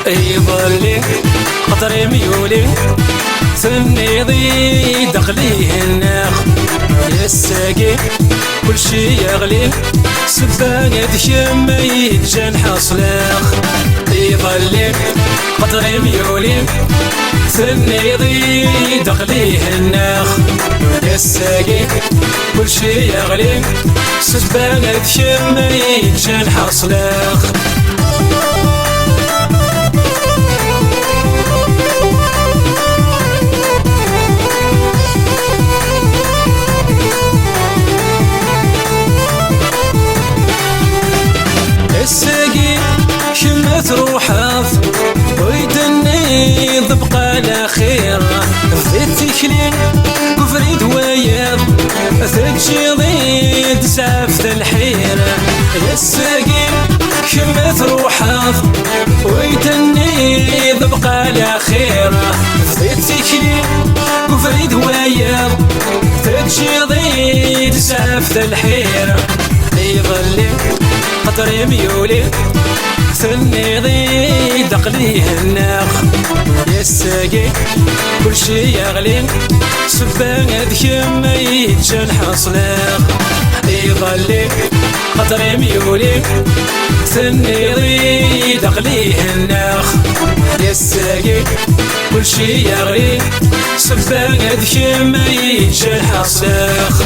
يظلي قطري ميولي ثنيضي دقليه الناخ يا الساقي كل شي يغلي سبانة شما يتجن حصلاخ يظلي قطري ميولي ثنيضي دقليه الناخ يا الساقي كل شي يغلي سبانة شما يتجن حصلاخ الساقي شمت روحه ويدني ضبقى الاخير في التكلين كفريد وياض تجي ضيد سافت الحيرة يا الساقي شمت روحه ويدني ضبقى الاخير في التكلين كفريد وياض تجي ضيد سافت الحيرة يظلي قطري ميولي ثنيضي دقليه الناخ يا الساقي كل شي يغلي سبانة شما يتجن حصلاخ يظلي قطري ميولي ثنيضي دقليه الناخ يا الساقي كل شي يغلي سبانة شما يتجن حصلاخ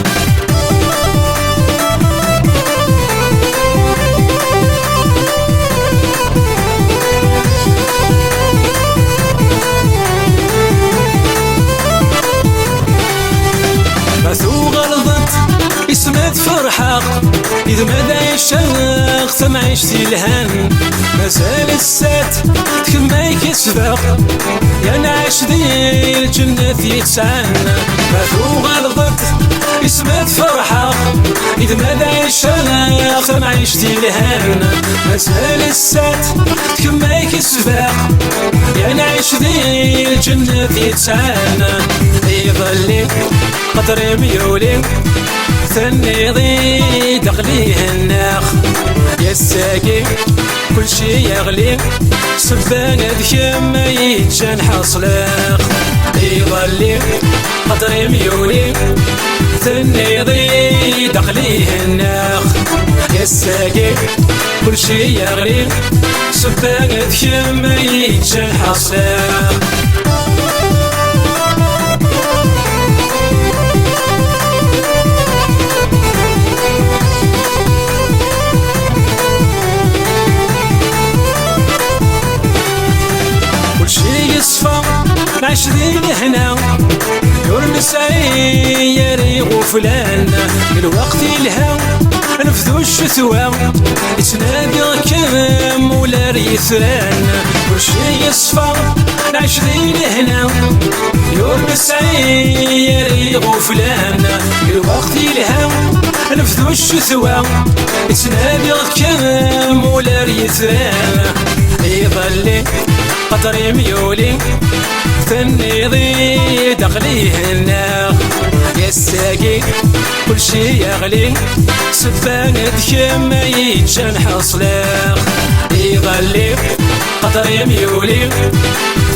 اسمت فرحة إذا ما دايش الشغ ما عشتي الهن مازال السات تكما يكسبق يا نعيش دي الجنة يتسعن ما غلطت اسمت فرحة إذا ما دايش الشغ ما عشتي الهن مازال السات تكما يكسبق يا نعيش دي الجنة يتسعن يظلي قطري ميولي ثنيضي دقليه الناخ يا الساقي كل شي يغلي سبانة شما يتجن حصلاخ يظلي قطري ميولي ثنيضي دقليه الناخ يا الساقي كل شي يغلي سبانة شما يتجن حصلاخ عشرين هنا يورنس عياري غفلان الوقت الهام نفذو الشتوى يتنادي كم ولا ريثران وشي يصفى عشرين هنا يورنس عياري غفلان الوقت الهام نفذو الشتوى يتنادي كم ولا ريثران يظلي قطري ميولي ثنيضي دقليه الناخ يا الساقي كل شي يغلي سبانة شما يتجن حصلاخ يظلي قطري ميولي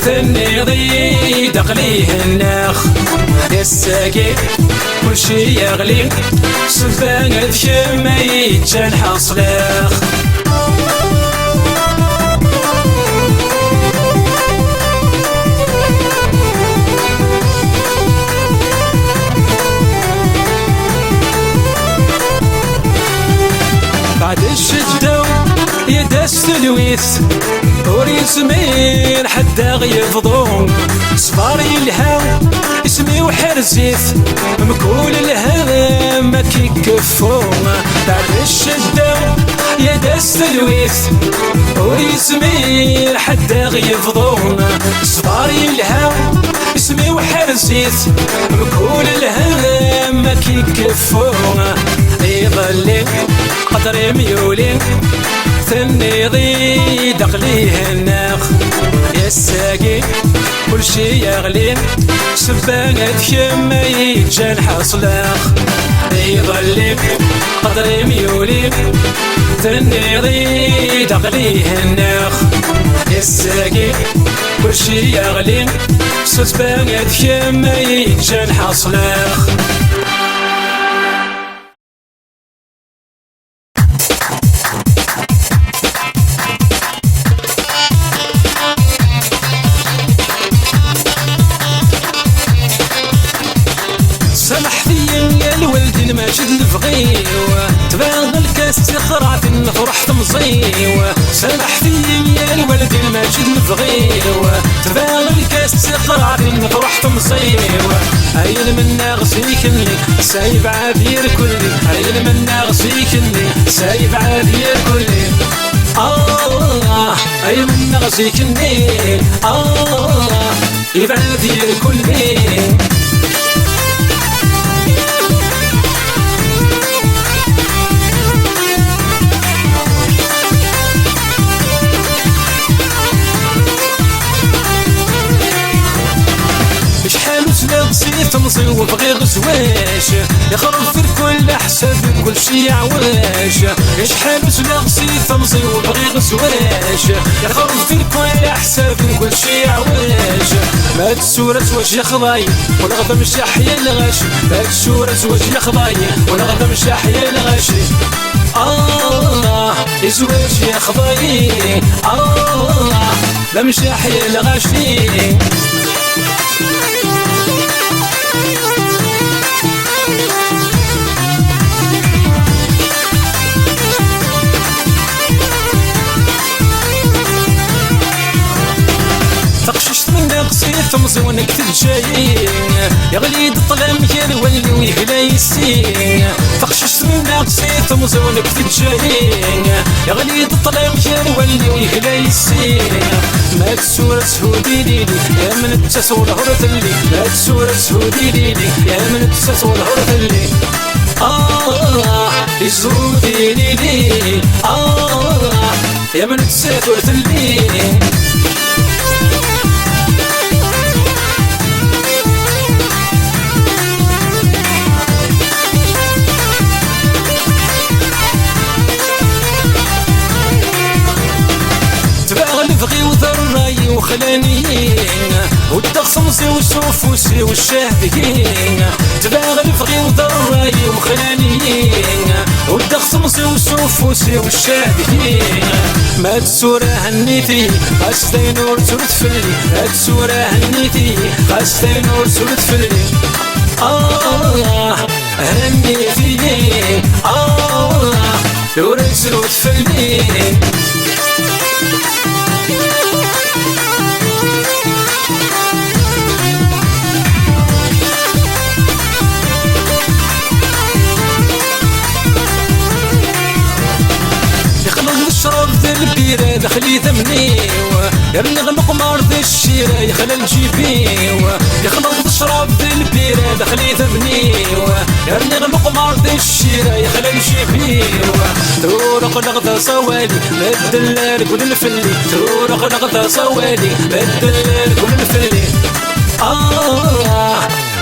ثنيضي دقليه الناخ يا الساقي كل شي يغلي سبانة شما يتجن حصلاخ بعد الشدة يدس الويث وريسمين حدا يفضون صفار يلهاو اسمي وحرزيث مكول الهام ما كيكفون بعد الشدة يدس الويث وريسمين حدا يفضون صفار يلهاو اسمي وحرزيث مكول الهام ما كيكفون يظلي قطري ميولي ثنيضي دقليه الناخ يا الساقي كل شي يغلي سبانات كما يتجان حصلاخ يظلم قدري ميولي تنيضي دقليه الناخ الساقي كل شي يغلي سبانات كما يتجان حصلاخ سمح فيا يا الولد الماجد الفغيوة تباغ الكاس تخرع في النفرح تمزيوة سمح فيا يا الولد الماجد الفغيوة تباغ الكاس تخرع في النفرح تمزيوة عيل منا غسيكني سايب عابير كلي عيل منا غسيكني سايب عابير كلي عيل منا غسيكني يبعد كلي تمصي وبغي غزواش يخرب في الكل حساب كل شي عواش شحال وسلا غسي تمصي وبغي غزواش يخرب في الكل حساب كل شي عواش ما تسورت وجه خضاي ولا غدا مش حيا الغش ما تسورت وجه خضاي ولا غدا مش حيا الغش يزواج يا خضاي لا مش حيا الغشي تقششت من نقصي تمزي ونكتب جايين يغلي الظلام يا الولي ويهلا يسين تقششت من نقصي تمزي ونكتب جايين يغلي الظلام يا الولي ويهلا يسين ما تسورة سهودي ليلي يا من التسول هرث اللي ما تسورة سهودي ليلي يا من التسول هرث اللي يزودي ليلي يا من التسول اللي بغي وذر راي وخلانيين والتخصمصي والسوفوسي والشاهدين تباغ الفغي وذر راي وخلانيين والتخصمصي والسوفوسي والشاهدين ما تسورة هنيتي خاستي نور سورة فلي ما تسورة هنيتي خاستي نور سورة فلي هنيتي نور سورة فلي نشرب ذا البيرة دخلي ثمنيوة يرنغ مقمار ذا الشيرة يخلى الجيبيوة يخلط نشرب ذا البيرة دخلي ثمنيوة يرنغ مقمار ذا الشيرة يخلى الجيبيوة تورق نغضى صوالي بدلال كل الفلي تورق نغضى صوالي بدلال كل الفلي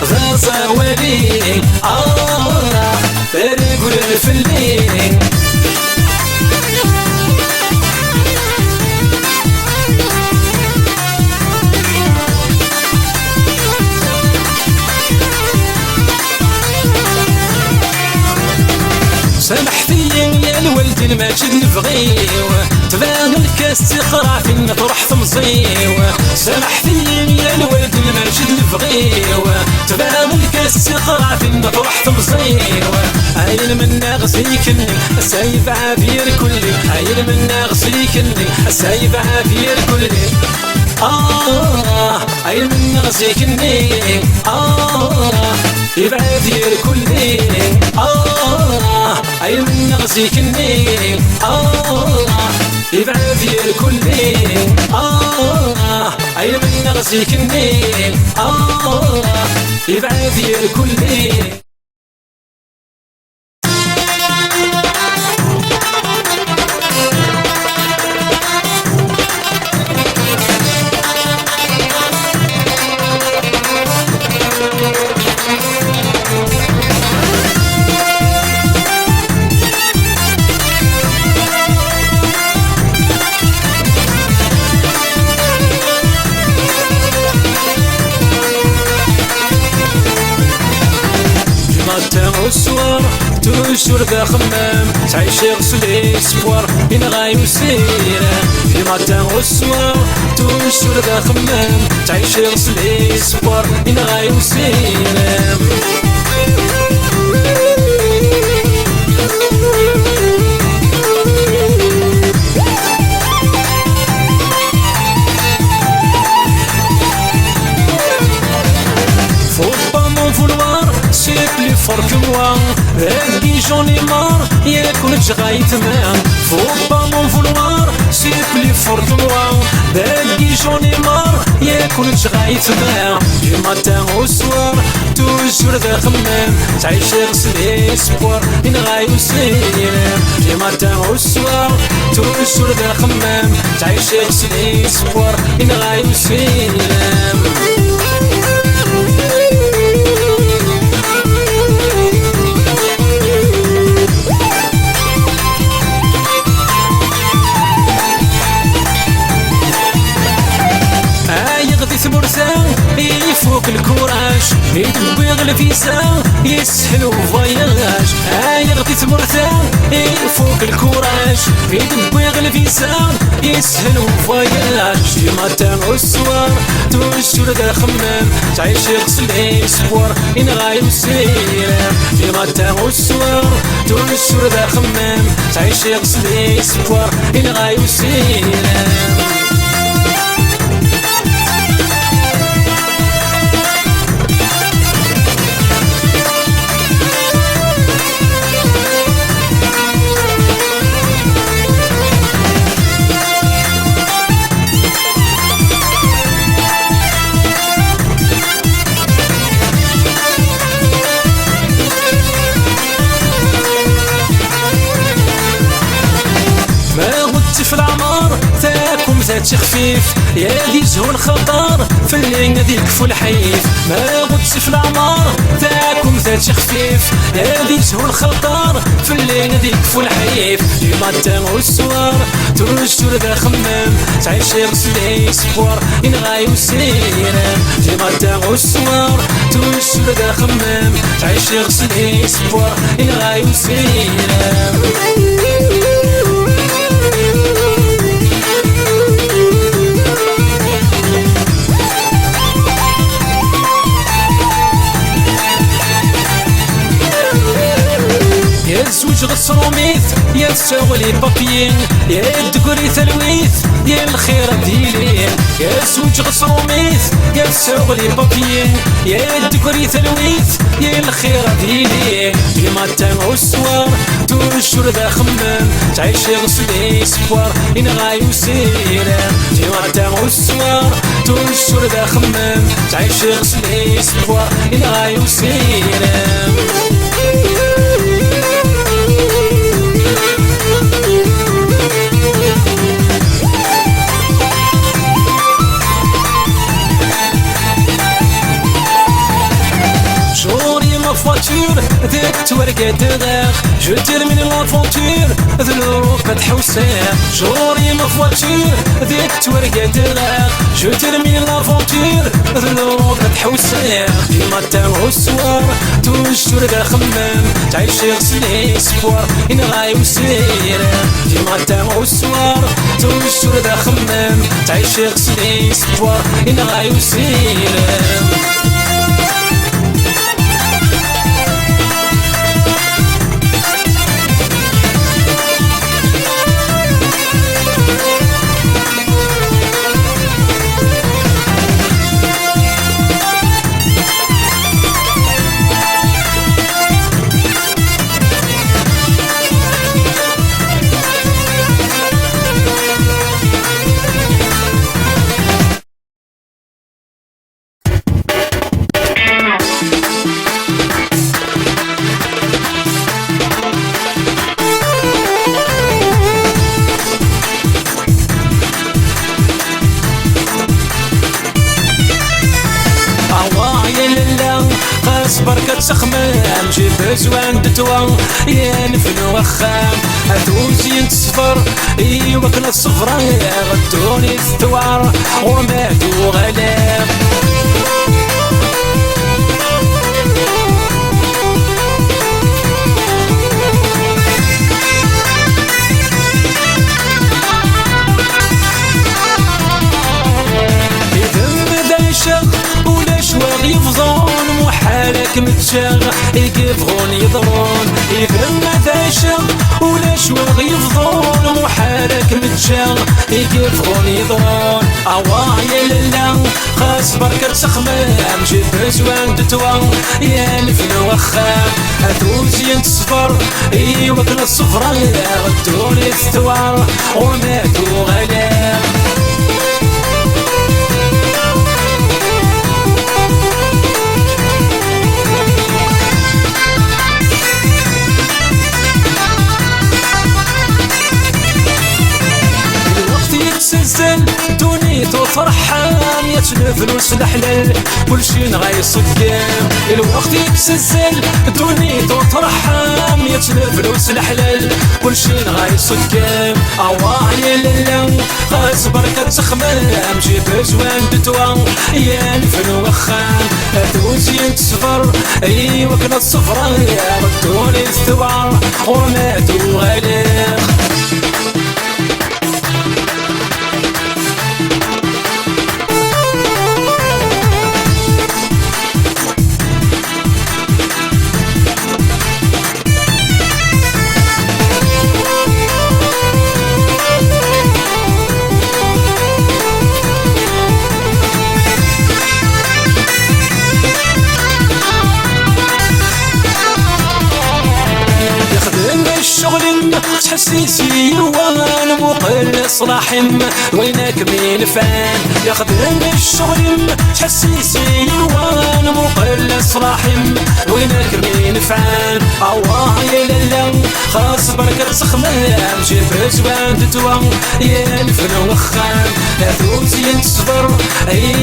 ذا صوالي تارق الفلي سمح فيا يا الولد الماجد الفغيوة تباغ الكاس تقرع في النطرح تمزيوة سمح فيا يا الولد الماجد الفغيوة تباغ الكاس تقرع في النطرح تمزيوة عيل منا غسيكني سايب عابير كلي عيل منا غسيكني سايب عابير كلي عيل منا غسيكني يبعد كلي عيل منا غسيكني يبعد كلي عيل منا غسيكني يبعد كلي توجور ذا خمام تعيش يغسل اسبوار ينغاي وسيرة في ماتان والسوار توجور ذا خمام تعيش يغسل اسبوار ينغاي وسيرة فرق moi اللي جوني مار ياكل جغايت مان faut pas m'en vouloir c'est plus fort que moi اللي جوني مار ياكل جغايت مان du matin au soir toujours ذا خمام تعيش يغسل اسبوار ينغاي وسيرة du matin au soir toujours ذا خمام تعيش يغسل اسبوار ينغاي وسيرة مرسان يفوق الكوراج يدوي الفيسان يسهل وفياج يغطي مرسان يفوق الكوراج يدوي الفيسان يسهل وفياج في ماتان والسوار توجور ذا خمام تعيش يغسل اسبوار ينغاي وسيرة في ماتان والسوار توجور ذا خمام تعيش يغسل اسبوار ينغاي وسيرة في العمار تاكم ذات خفيف يا دي زهون خطار في اللي ذيك فو الحيف ما غدش في العمار تاكم ذات خفيف يا دي زهون خطار في اللي ذيك فو الحيف دي ماتان والسوار توجور ذا خمام تعيش يغسل اسبوار ينغاي وسيرة دي ماتان والسوار توجور ذا خمام تعيش يغسل اسبوار ينغاي وسيرة يا الزوج غصرو ميت يا تساولي بابيين يا الدكوري ثلويث يا الخير ديلين يا الزوج غصرو ميت يا تساولي بابيين يا الدكوري ثلويث يا الخير ديلين في ماتان والسوار توجور ذا خمام تعيش يغسل اسبوار ينغاي وسيرة في ماتان والسوار توجور ذا خمام تعيش يغسل اسبوار ينغاي وسيرة voiture ذاك تورقة دغاغ جو تيرمين لافونتور ذلوك فتح وساق جوري ما فواتور ذاك تورقة دغاغ جو تيرمين لافونتور ذلوك فتح وساق في ماتان والسوار توجور ذا خمام تعيش يغسل اسبوار ينغاي وسيرة في ماتان والسوار توجور ذا خمام تعيش يغسل اسبوار ينغاي وسيرة بركة سخمام جيب زوان دتوان يا نفن وخام هدوزي انت صفر ايوا كنا الصفرة غدوني الثوار وماتوا غلام حالك متشاغ يقفغون يضرون يفهم ذاشا ولا شواغ يفضون وحالك متشاغ يقفغون يضرون يا للا خاص بركة تخمام جيب زوان دتوا يا الفن وخام هتوزين تصفر وكل الصفرة غدوني الثوار وماتوا غلام يتسلسل دونيتو فرحان يتلف فلوس الحلال كلشي نغيص قدام الوقت يتسلسل دونيتو فرحان يتلف فلوس الحلال كلشي نغيص قدام يا للا خاص بركة تخمام جيب زوان دتوا يا الفن وخام توزين تصفر وكنا الصفرة ردوني الثوار وماتوا غلام تحسيسي وانا مخلص رحم وينك من فان يخدم الشغل تحسيسي وانا مخلص رحم وينك من فان يا للا خاص بركة تخمام جيب زوان دتوا يا الفن وخام توزين تصبر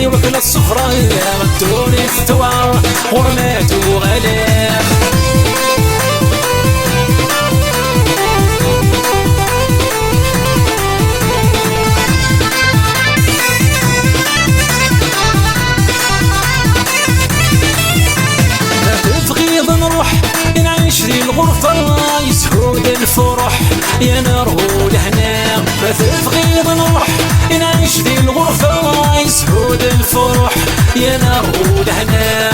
وكل الصفرة ردوني الثوار ورماتوا غلام نروح نعيش ذي الغرفة يسهود الفرح يا نار ولهنا مثل غيظ نروح نعيش ذي الغرفة يسهود الفرح يا نار ولهنا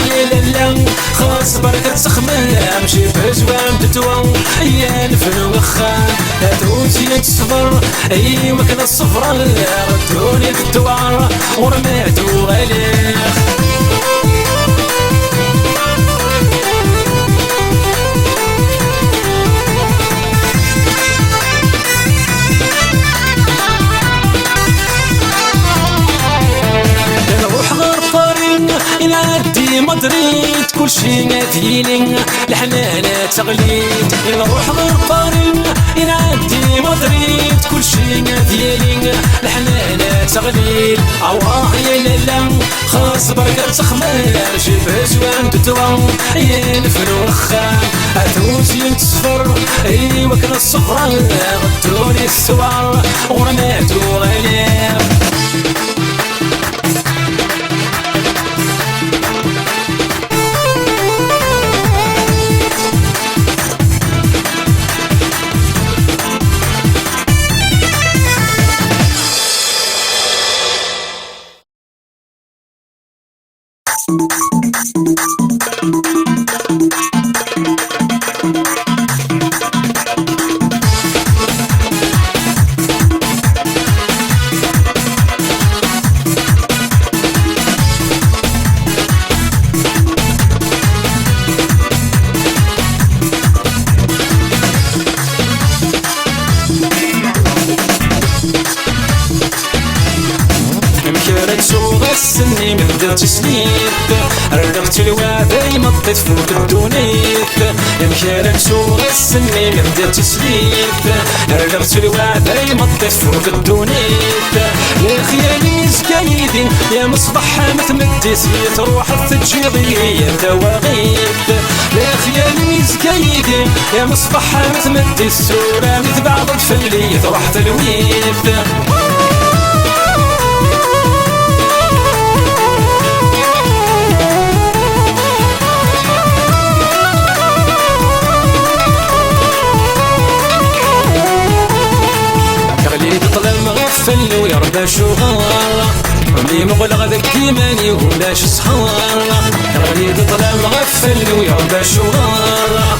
يا للا خاص بركة تخمام جيب زوان دتوا يا الفن وخام توزين تصفر وكنا الصفرة ردوني الدوار ورماتوا غلاخ نعدي مدريد كلشي ناديلي الحنانة تغليد نروح غير قارن نعدي مدريد كلشي ناديلي الحنانة تغليد يا للا خاص بركة تخمام جيب زوان دتوا يا الفن وخام توزين تصفر وكنا الصفرة غدوني الثوار ورماتوا غلام السني من درت سنيت رغبت الوادي مطيت فوق الدونيت يمكن نسوق السني من درت سنيت رغبت الوادي مطيت فوق الدونيت يا خيالي زكايدين يا مصباح متمدي سيت روح التجيضي يا دواغيت يا خيالي زكايدين يا مصباح متمدي السورة متبع ضد فلي روح تلويت مغفل ويربى شغال مغلق ذاك كيماني ولاش سهر غادي تطلع مغفل ويعود الشوار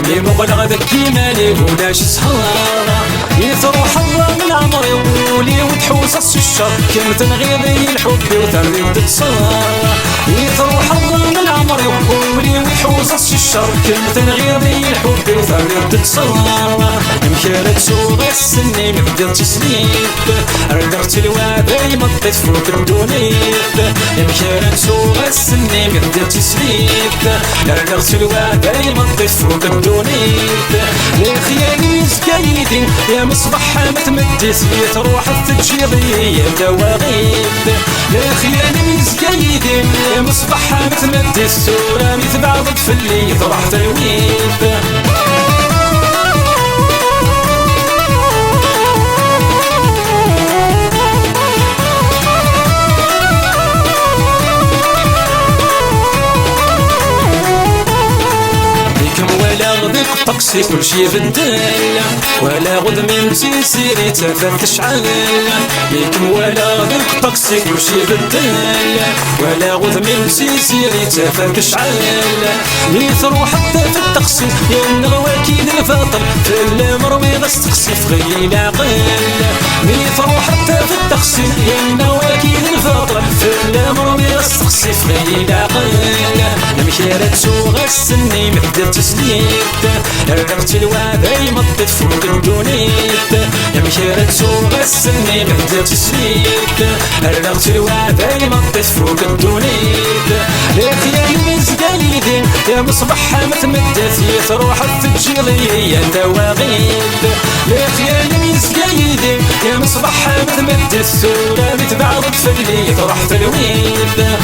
مي مغلق ذاك كيماني ولاش سهر يتروح الله من عمري وولي وتحوس الشر كم تنغيضي الحب وتردي وتتصار يتروح الله من عمري وولي وتحوس الشر كم تنغيضي الحب وتردي وتتصار مكانت سوق السني مبدلت سليت ردرت الوادي مطيت فوق الدونيت مكانت سوق السني مبدلت سليت ردرت الوادي مطيت فوق الدونيت يا خيالي سكايدين يا مصباح متمدس تروح التجيضي يا دواغيب يا خيالي سكايدين يا مصباح متمدس ورامي تبعض تفلي تروح ترويب طقسي كل شي بدل ولا غد من سيري تفات شعل ليكم ولا غد طقسي كل شي بدل ولا غد من سيري تفات شعل لي تروح حتى في التقسيم يا نغواكيد الفطر في المروي غستقسي في غير العقل لي تروح حتى في التقسيم يا نغواكيد الفطر في المروي غستقسي في غير العقل مشيرة سوق السني مهدر تسليت رغت الوادي مطيت فوق الدونيت يا مشيرة سوق السني مهدر تسليت رغت الوادي مطيت فوق الدونيت يا خيالي مزقايدين يا مصباح متمدث تروح التجيضي يا دواغيب يا خيالي مزقايدين يا مصباح متمدث ورامي تبعض تفلي تروح تلويب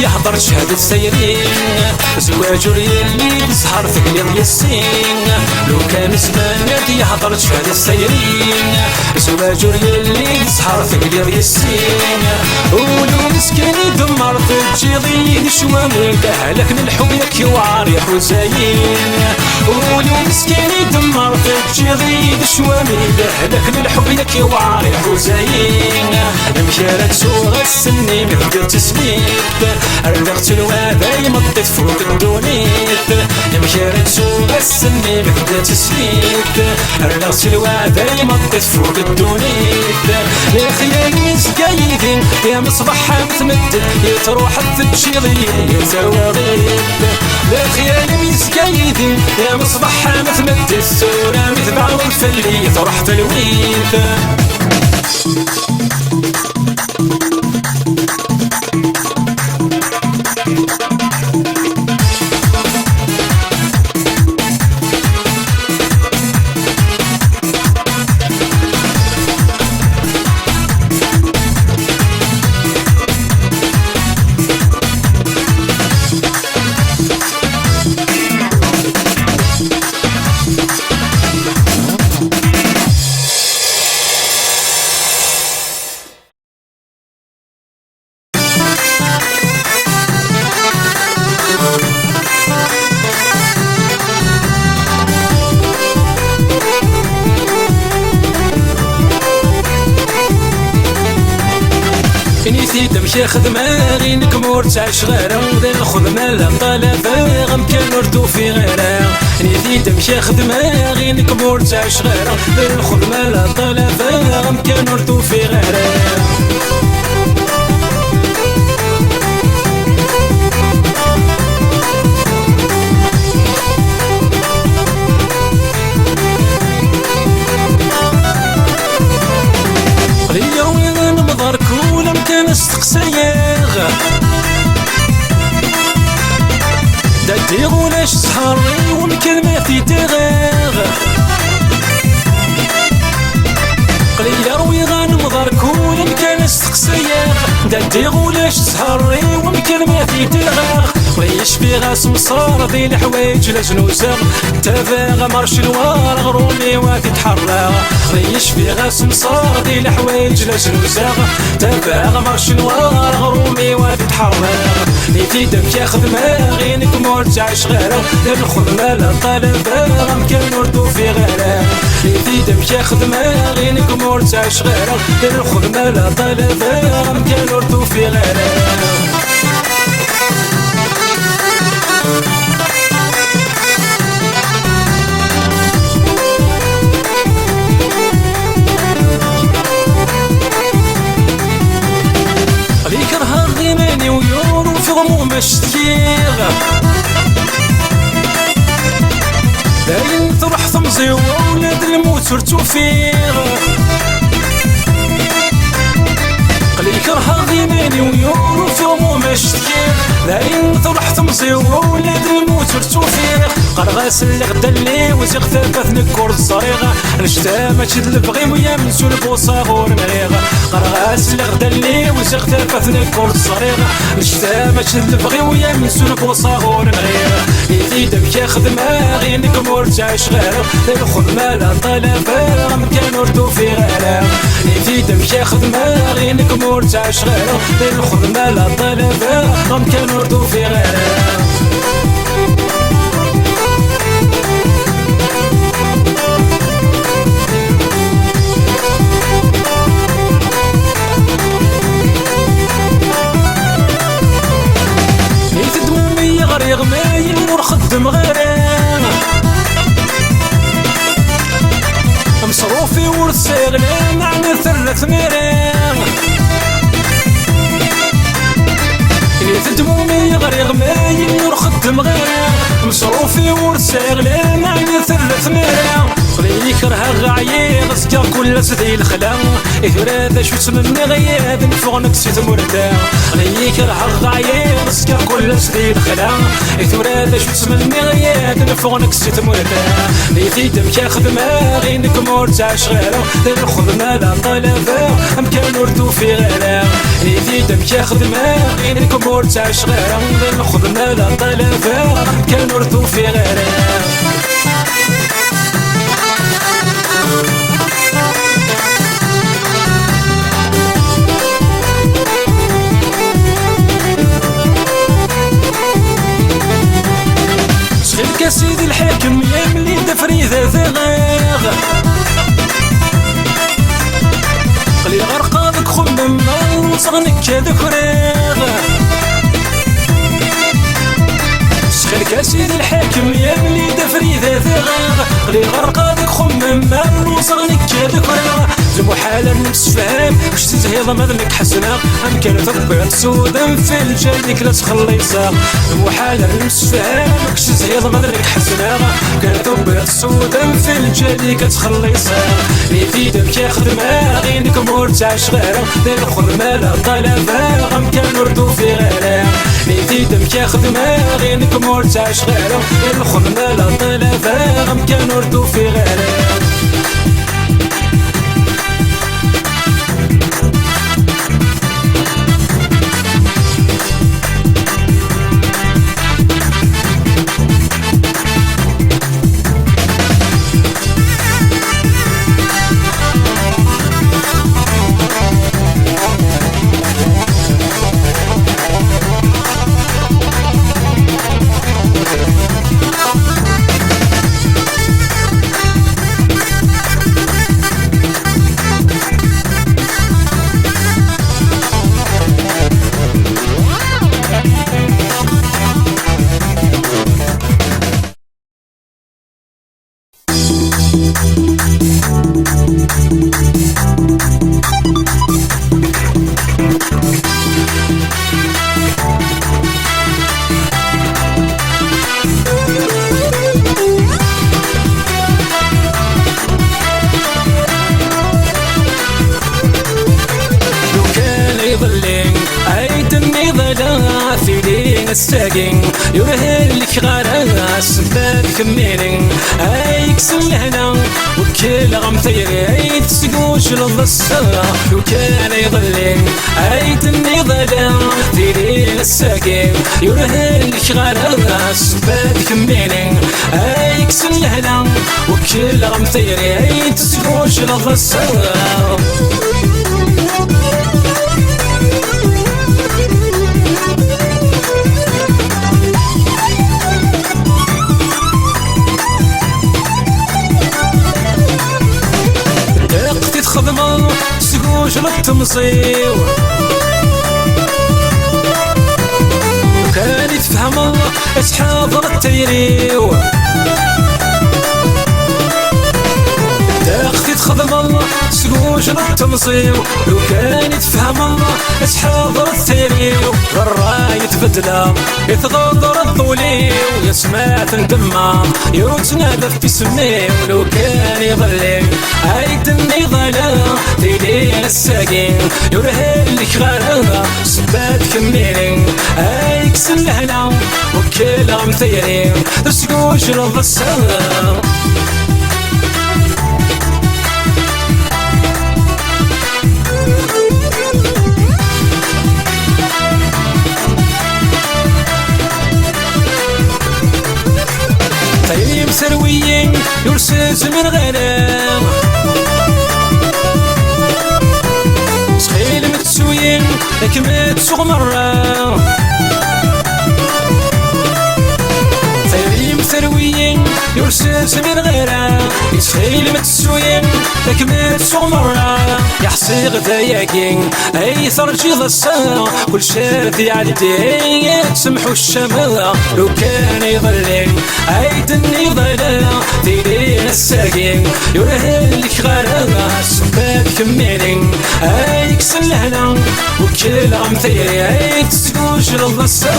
يحضر شهادة سيرين زواج اللي بسهر في قليل السين لو كان زمانك يحضر شهادة سيرين زواج اللي بسهر في قليل السين ولو مسكين يدمر في الجيضين شوامل لكن الحب يكي وعريح وزاين ولو مسكين يدمر في الجيضين شوامل لكن الحب يكي وعريح وزاين مشارك سوق السني مهدر تسليت رغت الوادي مطيت فوق الدونيت مشارك سوق السني مهدر تسليت رغت الوادي مطيت فوق الدونيت يا خيالي سكايدين يا مصباح متمدد يا تروح التجيضي يا زواغيب يا خيالي سكايدين يا مصباح متمدد ورامي تبعض الفلي تروح تلويب نسيت مشي خدمة غي نكمور تعيش غيرها ودي الخدمة لا طلبة غم كان وردو في غيرها نسيت مشي خدمة غي نكمور تعيش غيرها ودي الخدمة لا طلبة غم كان وردو في غيرها نستقسيغ دادي غولاش سهري والكلمات تغيغ قليل روي غنمضر كل مكان نستقسيغ دادي غولاش سهري ومكان ما في تغاغ ويش في غاس مصار ذي الحوايج لجنوزة تابع مرش الوار غرومي وتتحرى ريش في غاس مصار ذي الحوايج لجنوزة تابع مرش الوار غرومي وتتحرى في دمك ياخذ ماغينك مور تاع شغالة الخدمة لا طالبة مكان وردو في غالة في دمك ياخذ ماغينك مور تاع شغالة الخدمة لا طالبة مكان وردو في غالة كرها غيماني ويور وفي غموم الشتيغ داين تروح تمزي وولاد الموت ورتو فيغ قلي كرها غيماني ويور وفي غموم الشتيغ داين تروح تمزي وولاد الموت ورتو فيغ قرغاس اللي غدا اللي وزيغ ثابت نكور الصريغة نشتا ماشي البغي ويا منسو البوصاغور مريغة قرغاس اللي غدا اللي وزيغ ثابت نكور الصريغة نشتا ماشي البغي ويا منسو البوصاغور مريغة في دمك ياخذ ماغينك مور تاع شغالة الخدمة لا طلبة مكان وردو في غالة في دمك ياخذ ماغينك مور تاع شغالة الخدمة لا طلبة مكان وردو في غالة غمايل ورخدم غيران مصروفي ورسيغلان عن ثلاث ميران تدمومي غير غمايل ورخدم غيران مصروفي ورسيغلان عن ثلاث ميران خليني كرها غعيق سكا كل سدي الخلا إثراذا شو تمني غياد نفغنك سيت مردا خليني كرها غعيق سكا كل سدي الخلا إثراذا شو تمني غياد نفغنك سيت مردا في دمك ياخذ ماغينك مور تاع شغالة الخدمة لا طلبة مكان وردو في غالة في دمك ياخذ ماغينك مور تاع شغالة الخدمة لا طلبة مكان وردو في غالة يا سيدي الحاكم يا ملي دفري ذاغ قلي غرقادك خمم وصغنك هذاك راغ سخيلك يا سيدي الحاكم يا ملي دفري ذاغ قلي غرقادك خمم وصغنك هذاك راغ المحال نمسفهم واش تزهيض مذنك حسنا ام كانت تطبيط سودا في الجلدك لا تخلي صاغ المحال نمسفهم واش تزهيض مذنك حسنا كانت تطبيط سودا في الجلدك تخلي صاغ في دمك ياخذ ماغينك مور تاع شغالة الخدمة لا طلبة ام كان وردو في غالة في دمك ياخذ ماغينك مور تاع شغالة الخدمة لا طلبة ام كان وردو في غالة يظلين عيد النضال في ليل الساقين يرهلك غراس باب كميرين ايكسن لهنا وكل غم ثيري تسقوش للصا وكان يضلين ايتني ضلا ثيرين الساقين يرهلك غراس باب كميرين ايكسن لهنا وكل غم ثيري تسقوش للصا خدمة سقوش للتمصيو وكان يتفهم اتحاضر التيريو داختي تخدم سقوش للتمصيو لو كان يتفهم اتحاضر التيريو الراية تبدلا يتغاضر الضوليو يسمع تندمع يتنادى في سميو لو كان يضلي عيدني ضلا ديلي الساقين يرهلك غرابة سبات كميرين ايكسن لهنا وكل غم ثيرين تسقوش للصا طيب سرويين يرسز من غرام سخيل متسويين لك ما تسوق مرة طيب سرويين يرسز من غرام سخيل متسويين لك ما تسوق مرة يحصي غداياكين اي ثرجي ضصا كل شادي عالدين سمحوا الشمال لو كان يضلي عيدني ضلا ديرين الساقين يرهلك غرابة سبات كميرين ايكسن لهنا وكل غم ثيري عيد تسقوش للصا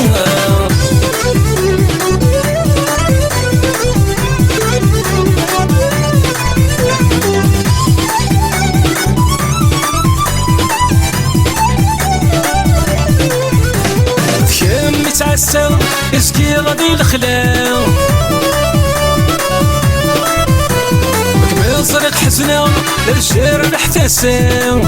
تعسل اسكي غادي الخلاو مكمل صريق حزنة للشير نحتساو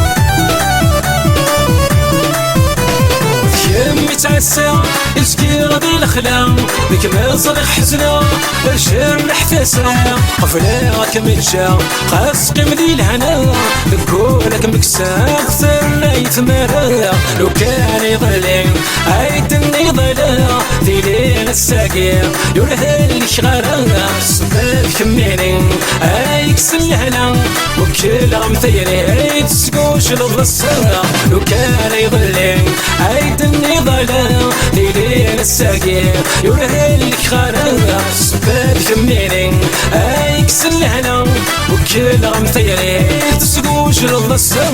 يمي تعسل اسكي غادي الخلاو مكمل صريق حزنة للشير نحتساو قفلاك متجا خاص قيم ذي الهنا نقولك مكساك ثر يتمرى لو كان يضلي عيدني ضلا ديلين الساقين يرهلك غرابة سبات كميرين ايكسن لهنا وكل غم ثيري تسقوش للصا لو كان يضلي عيدني ضلا ديلين الساقين يرهلك غرابة سبات كميرين ايكسن لهنا وكل غم ثيري تسقوش للصا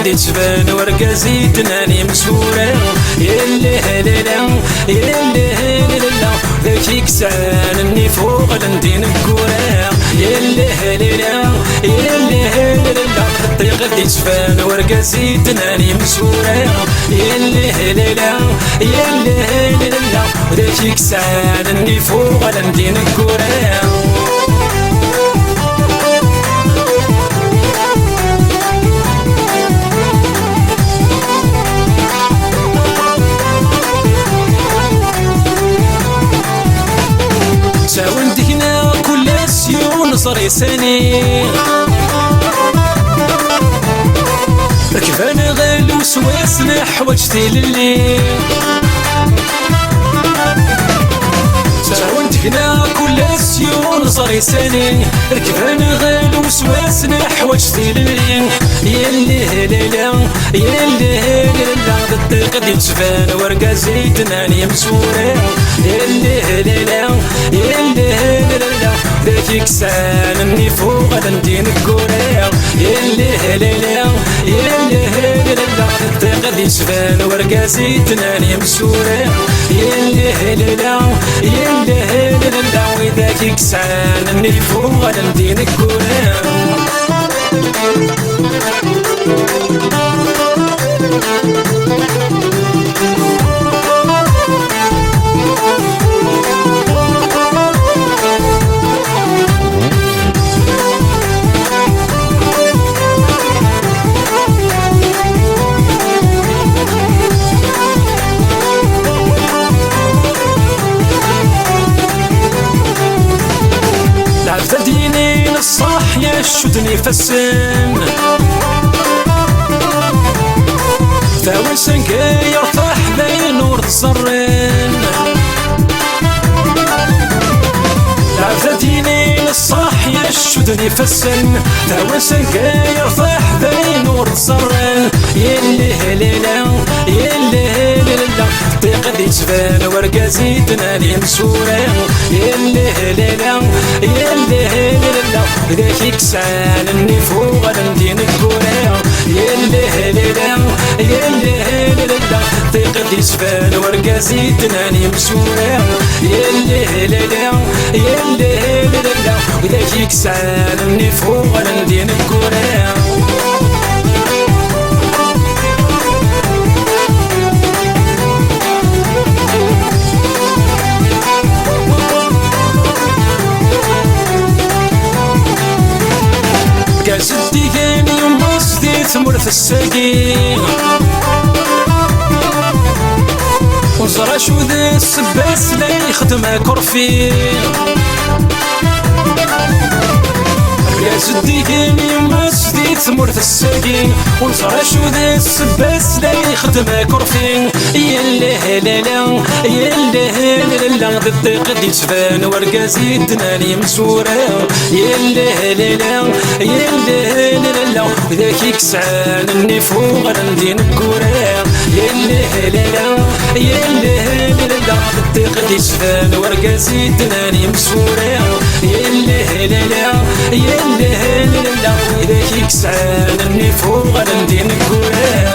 قد تبان ورقة زيتناني مسورة يلي هلالا يلي هلالا ذاك يكسعان اني فوق لندين بكورة يلي هلالا يلي هلالا قد تبان ورقة زيتناني مسورة يلي هلالا يلي هلالا ذاك يكسعان اني فوق لندين بكورة ساوندكنا كل سيون صري سني ركبان غالو سواسنا حوجتي للي ساوندكنا كل سيون صري سني ركبان غالو سواسنا حوجتي للي يلي هلالا يلي الطيق دي تبان ورقة زيتنا يمسورة يلي هلالا يلي هلالا ذاك كسان اني فوق غدا ندين الكورة يلي هلالا يلي هلالا الطيق دي تبان ورقة زيتنا يمسورة يلي هلالا يلي هلالا وذاك كسان اني فوق غدا ندين الكورة العفة ديني الصح يا شدني فالسن ثاوي سنكي يرفح بين نور الزرين العفة ديني الصح يا شدني فالسن ثاوي سنكي يرفح بين نور الزرين يلي هليلا يلي هليلا الطيق دي تبان ورقة زيتنا يمسورة يلي هليلا يلي هليلا ذاك كسان اني فوق غدا ندين الكورة يلي هليلا يلي هليلا الطيق دي تبان ورقة زيتنا يمسورة يلي هليلا يلي هليلا ذاك كسان اني فوق غدا ندين الكورة كاس الديكان يما صديت مرث الساقين وزرا شو ذا السباس لا يخدم كرفين كاس الديكان يما صديت مرث الساقين وزرا شو ذا السباس لا يخدم كرفين يلي هلالا يلي هلالا الطيق دي تبان ورقة زيتنا يمسورة يلي هلالا يلي هلالا ذاك كسان اني فوق غدا ندين الكورة يلي هلالا يلي هلالا الطيق دي تبان ورقة زيتنا يمسورة يلي هلالا يلي هلالا ذاك كسان اني فوق غدا ندين الكورة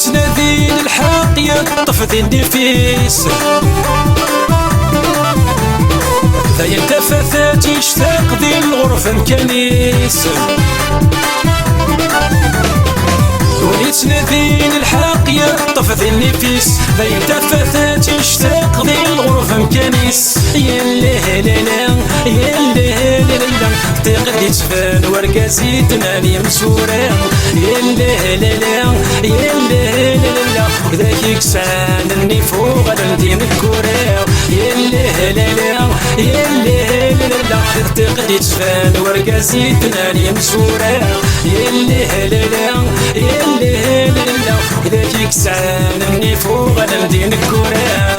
تنادين الحق يطف ذي النفيس ذا يلتفت يشتاق ذي الغرفة مكنيس تنادين الحق يطف ذي النفيس ذا يلتفت يشتاق ذي الغرفة مكنيس يلي هلالا يلي هلالا الطيق دي تبان ورقة زيتنا يمسورة يلي هلالا يلي هلالا ذاك كسان اني فوق غدا ندين الكورة يلي هلالا يلي هلالا الطيق دي تبان ورقة زيتنا يمسورة يلي هلالا يلي هلالا ذاك كسان اني فوق غدا ندين الكورة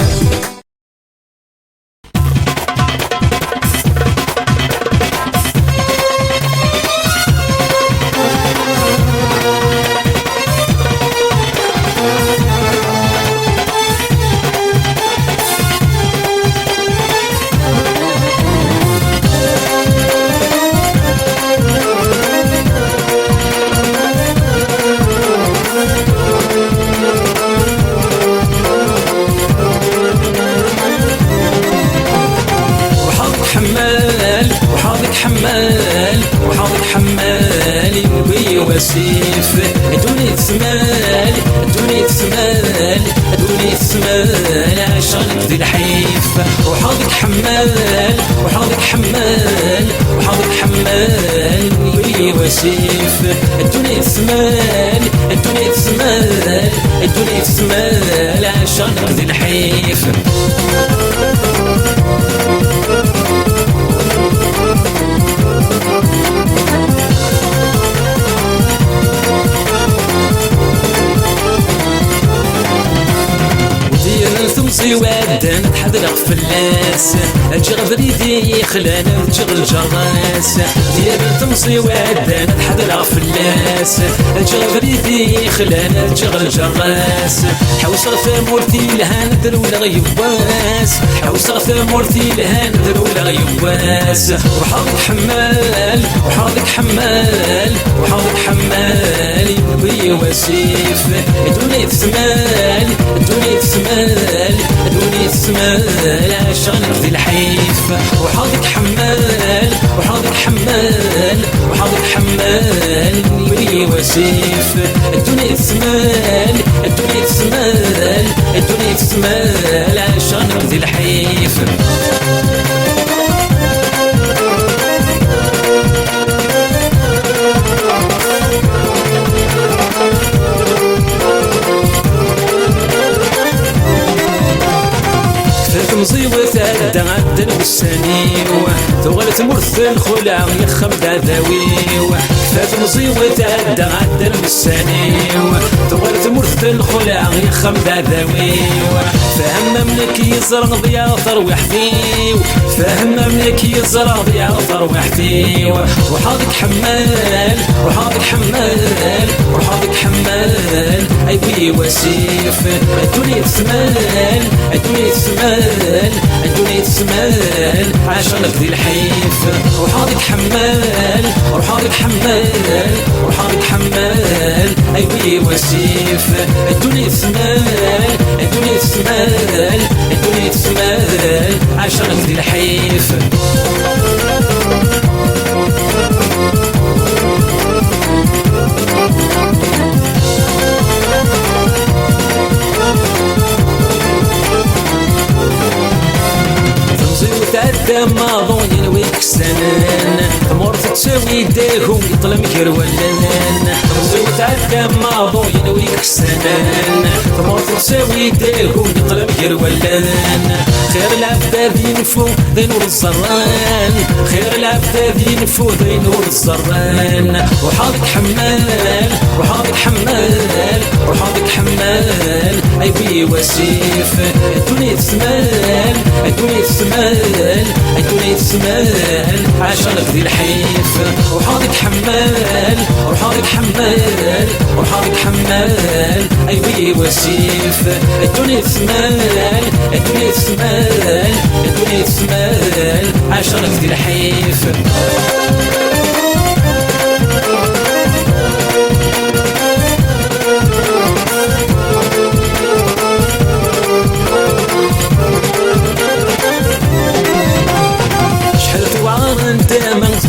حمال وحاضر حمالي وبي وسيف دوني ثمال دوني ثمال دوني ثمال عشان ذي الحيف وحاضر حمال وحاضر حمال وحاضر حمال وبي وسيف دوني ثمال دوني ثمال دوني ثمال عشان ذي الحيف تمصي ودان تحضر فلاس الجغ بريدي خلانا وتشغل الجراس ديال تمصي ودان تحضر فلاس الجغ بريدي خلانا تشغل الجراس حوس ثمورتي لها ندر ولا غيواس حوس ثمورتي لها ندر ولا غيواس وحاضك حمال وحاضك حمال وحاضك حمال بي وسيف دوني ثمال دوني ثمال دوني ثمال عشان في الحيف وحاضك حمال وحاضك حمال وحاضك حمال بي وسيف دوني ثمال دوني ثمال دوني ثمال عشان في الحيف مصيبة عدى عدى والسنيو ثغلت مرثل خلع يخم داذاويو كفات مصيبة عدى عدى والسنيو ثغلت مرثل خلع يخم داذاويو فهم منك يزرع ضياء ثروح فيو فهم منك يزرع ضياء ثروح فيو وحاضك حمال وحاضك حمال وحاضك حمال اي بي وسيف ادوني ثمال ادوني ثمال ادوني ثمال عشان ذي الحيف وحاضك حمال وحاضك حمال وحاضك حمال اي بي وسيف ادوني ثمال ادوني ثمال ادوني ثمال عشان ذي الحيف ما ظن ينويك سنان مرت تسوي داهم يطلم كرولان زوت عدى ما ظن ينويك سنان مرت تسوي داهم يطلم كرولان خير العباد ينفو ذي نور الزران خير العباد ينفو ذي نور الزران وحاضك حمال وحاضك حمال وحاضك حمال اي بي وسيف ادوني ثمال ادوني ثمال ادوني ثمال عشان ذي الحيف وحاضك حمال وحاضك حمال وحاضك حمال اي بي وسيف ادوني ثمال ادوني ثمال ادوني ثمال عشان ذي الحيف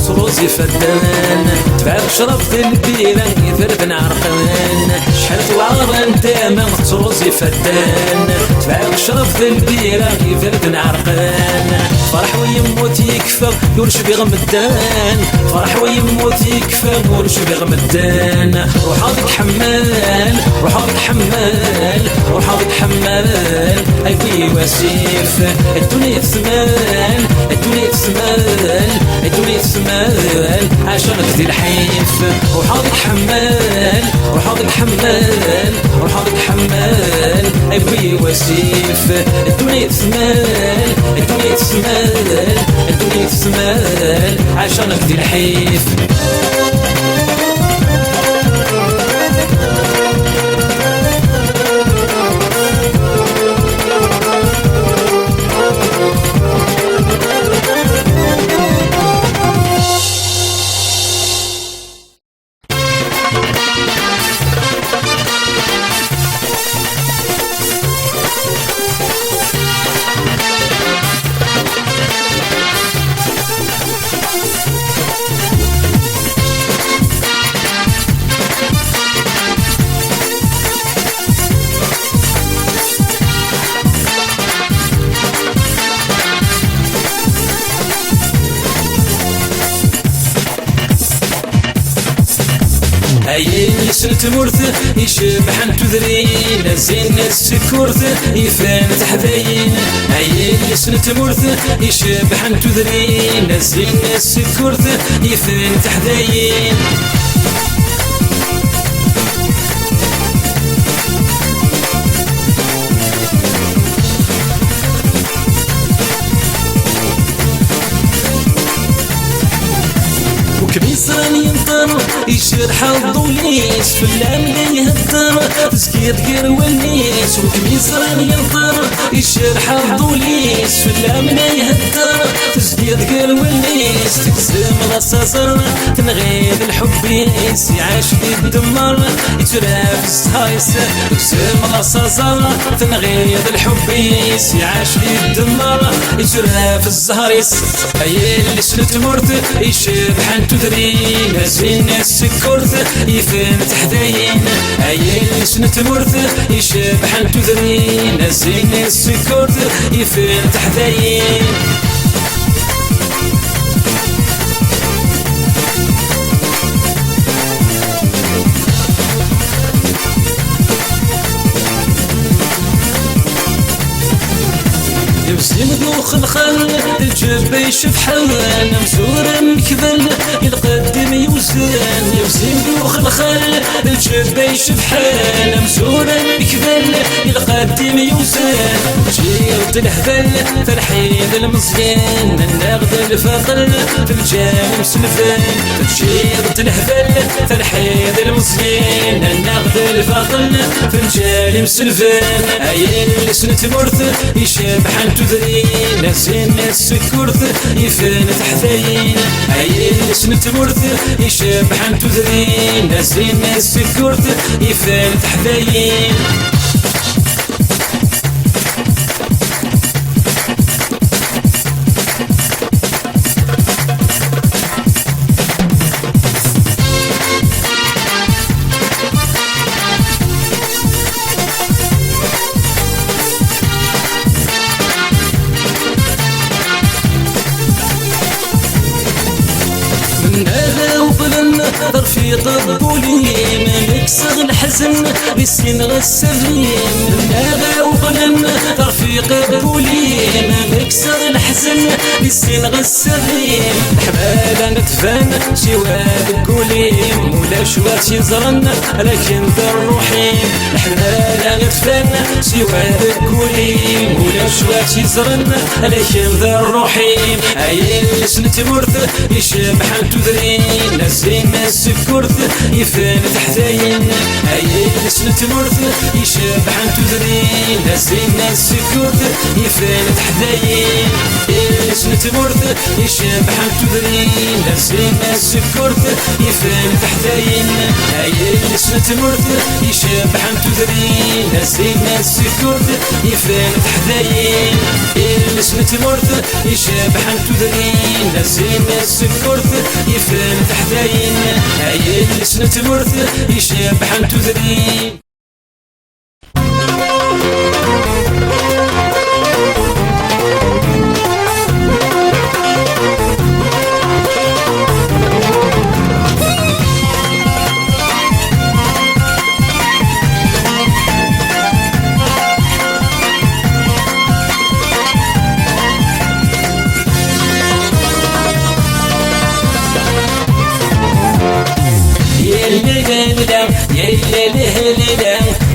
صروزي فدان تبعد شرف البيرة يثرب نعرقان شحال توعر انت من صروزي فدان تبعد شرف البيرة يثرب نعرقان فرح ويموت يكفى يورش بغمدان فرح ويموت يكفى يورش بغمدان وحاضك حمال وحاضك حمال وحاضك حمال اي بي وسيف ادوني ثمال ادوني ثمال ادوني ثمال عشان ذي الحيف وحاضك حمال وحاضك حمال وحاضك حمال اي بي وسيف ادوني ثمال ادوني ثمال ادوني ثمال عشان ذي الحيف عين يسلت مرث يشبح انتو ذرين زين السكورث يفان تحذين عين يسلت مرث يشبح انتو ذرين زين السكورث يفان تحذين يهدر يجرح الضوليس في اللامل يهدر تسكير كير والنيس والكميسر ينطر يجرح الضوليس في اللامل يهدر تسكير كير والنيس تكسم الصزر تنغيب الحبيس يعيش يدمر يتراف الزهايس تكسم الصزر تنغيب الحبيس يعيش يدمر يتراف الزهريس اي اللي سلت مرت يشبح انتو ذرين زين السكرت يفهم تحدين اي اللي سنت مرت يشبح انتو ذرين زين السكرت يفهم تحدين يبزم دوخ الخل الجبة يشف حوان مزور مكبل يلقدم يوزن يبزم دوخ الخل الجبة يشف حوان مزور مكبل يلقدم يوزن جيرت الهبل فرحيد المزيان النغد الفقل في الجانب سلفان جيرت الهبل فرحيد المزيان النغد الفقل في الجانب سلفان اي اللي سنت مرث يشبح انتو ذرين زين السكرت يفن تحتين اي اللي سنت مرث يشبح انتو ذرين زين السكرت يفن تحتين رفيق الظليم مكسر الحزن بسين غسلين هذا وظلم رفيق الظليم مكسر الحزن بسين غسلين حبالا نتفان سواد الكوليم ولا شوات يزرن لكن ذا الروحين حبالا نتفان سواد الكوليم ولا شوات يزرن لكن ذا الروحين اي اللي سنت مرث يشبح انتو ذرين زين السكرت يفن تحتين اي اللي سنت مرث يشبح انتو ذرين زين السكرت يفن تحتين اللي سنت مرث يشبح انتو ذرين زين السكرت يفن تحتين اي اللي سنت مرث يشبح انتو ذرين زين السكرت يفن تحتين اللي سنت مرث يشبح انتو ذرين زين السكرت يفن تحتين اي اللي سنت مرث يشبح انتو ذرين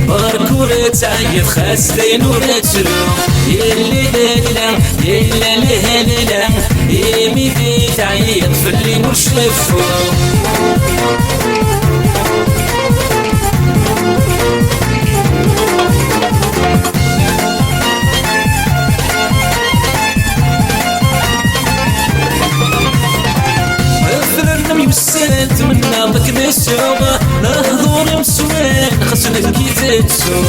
باركورة تعيد خاستين ورتلو يلي هلا يلا لهلا يمي في تعيد في اللي مش لفو يسالت منا ضك نسوغ لا هضور مسوان خسنك كي تسوغ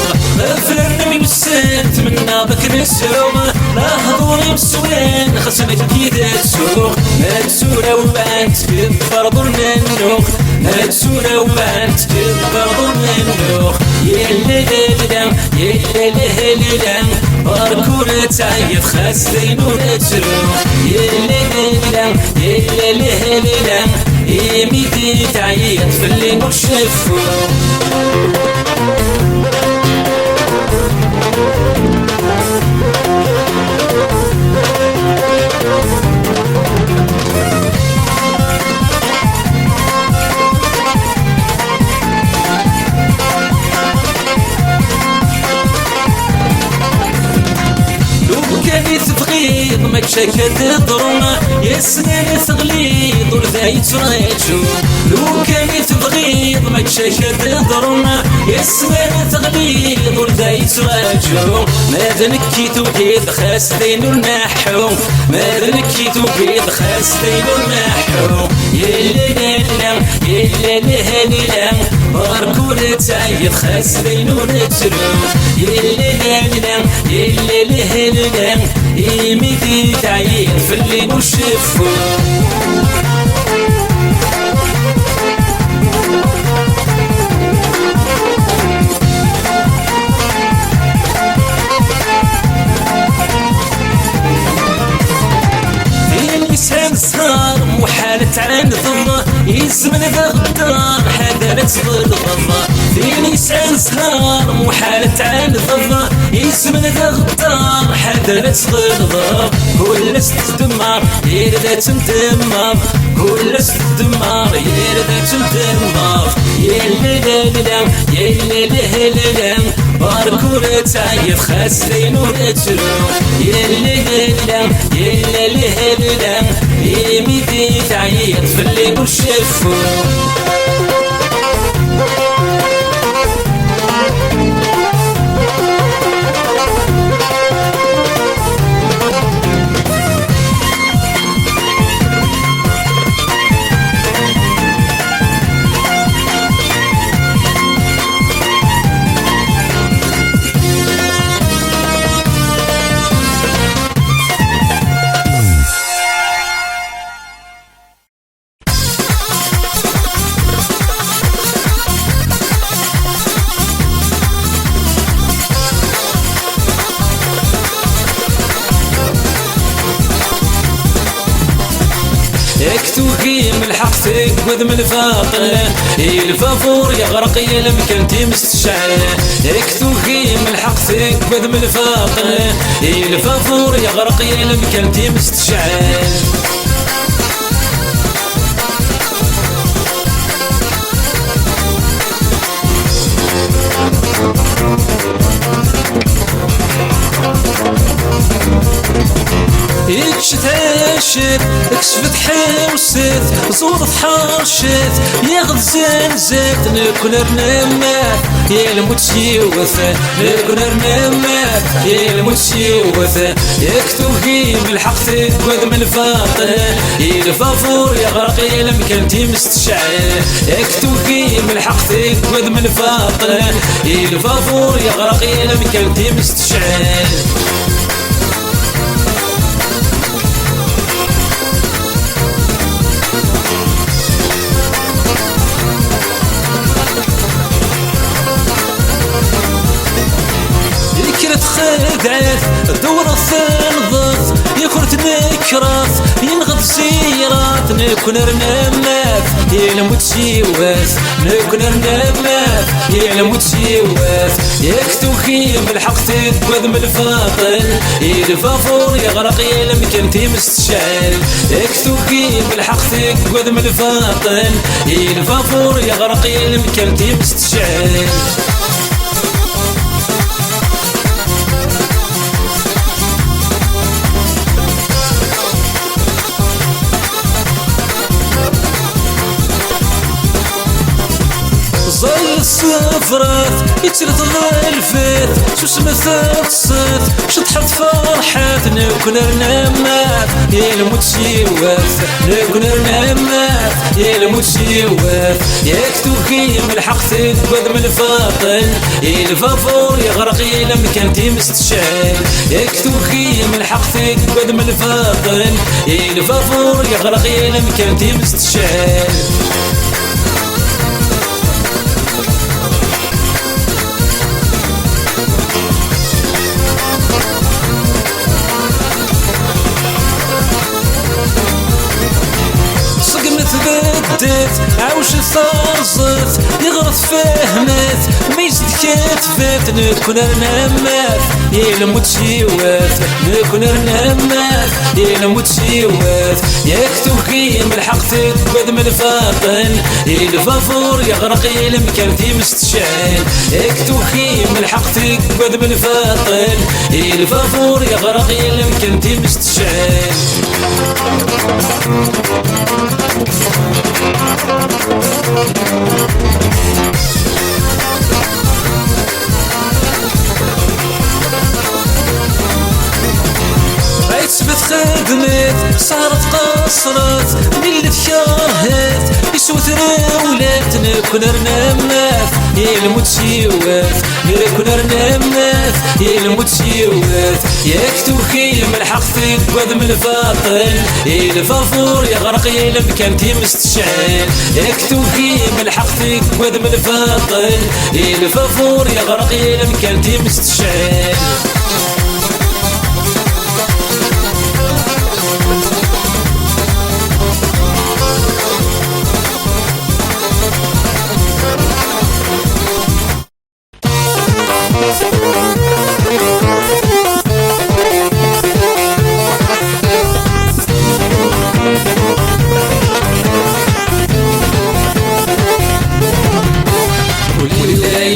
فلرنم يسالت منا ضك نسوغ لا هضور مسوان خسنك كي تسوغ ما تسورة وبانت كبر ضرنا النوخ ما تسورة وبانت كبر ضرنا النوخ يلا لهلا يلا لهلا باركورة تعيد خاستين ونتلو يلا لهلا يلا لهلا يميتي تعيد في اللي مشفو ما تشكى تضرنا يا سنان تغليظ ولا يتراجو لو كان تبغيض ما تشكى تضرنا يا سنان تغليظ ولا يتراجو ماذا نكيتو بيض خاس دين ونحو ماذا نكيتو بيض خاس دين ونحو يا لا لا يا لا لا لا باركولة تعيط خاس دين ونترو يا لا لا يا لا لا لا يميدي تعيط في الليل وشفو لسان صغار محالة عن ضمه يزمن ذا غدار حدا لا تغض غضه في لسان صغار محالة عن ضمه يزمن ذا غدار حدا لا تغض غضه كل استدمار يرد تندمر كل استدمار يرد تندمر يا لا لا يا لا لا لا باركولة تعيط خاسرين ونترو يا لا لا يا لا لا لا يميدي تعيط في الليل وشفو يكتوكي من الحق تقود من الفاقل الفافور يغرق يلم كنتي مستشعل يكتوكي من الحق تقود من الفاقل الفافور يغرق يلم كنتي مستشعل يكشت عاشت كشفت حوست زورت حاشت ياخذ زنزات نكون رنمات يا الموت يوث نكون رنمات يا الموت يوث يكتوكي من الحق تقود من الفاقل الفافور يغرق يلم كنتي مستشعل يكتوكي من الحق تقود من الفاقل الفافور يغرق يلم كنتي مستشعل خدعت الدورة ثنضت يكرت نكرات ينغض سيرات نكون رنمات يا الموت يواث نكون رنمات يا الموت يواث يكتوكي من الحق تقود من الفاقل الفافور يغرق يلم كنتي مستشعل يكتوكي من الحق تقود من الفاقل الفافور يغرق يلم كنتي مستشعل ظل السفرات يتلت الفات شو سمثات صات شطحت فرحات نكون رنمات يا الموت يواث نكون رنمات يا الموت يواث يكتوكي من الحق تقود من الفاقل الفافور يغرق يلم كنتي مستشعل يكتوكي من الحق تقود من الفاقل الفافور يغرق يلم كنتي مستشعل بدت عوش ثارزت يغرط فهمت ميز كاتفات نكون رنامات يلموت شيوات نكون رنامات يلموت شيوات ياك توكيم الحق تتباد من الفاطن الفافور يغرق يلمكان في مستشعل ياك توكيم الحق تتباد من الفاطن الفافور يغرق يلمكان في مستشعل تثبت خدمت صارت قصرت اللي تكرهت يسوت راولات نكون رنامات يلموت شيوات نكون رنامات يلموت شيوات ياك توكيم الحق تتباد من الفاطن الفافور يغرق يلمكان تيمس تشعل ياك توكيم الحق تتباد من الفاطن الفافور يغرق يلمكان تيمس تشعل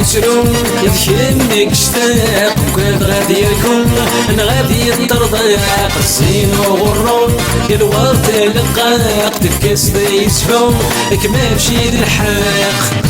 يشرون يذكرني اشتاق وكان غادي يكون انا غادي يطرطق الزين وغرون الورد لقاق تكاس يسفون كما مشي الحاق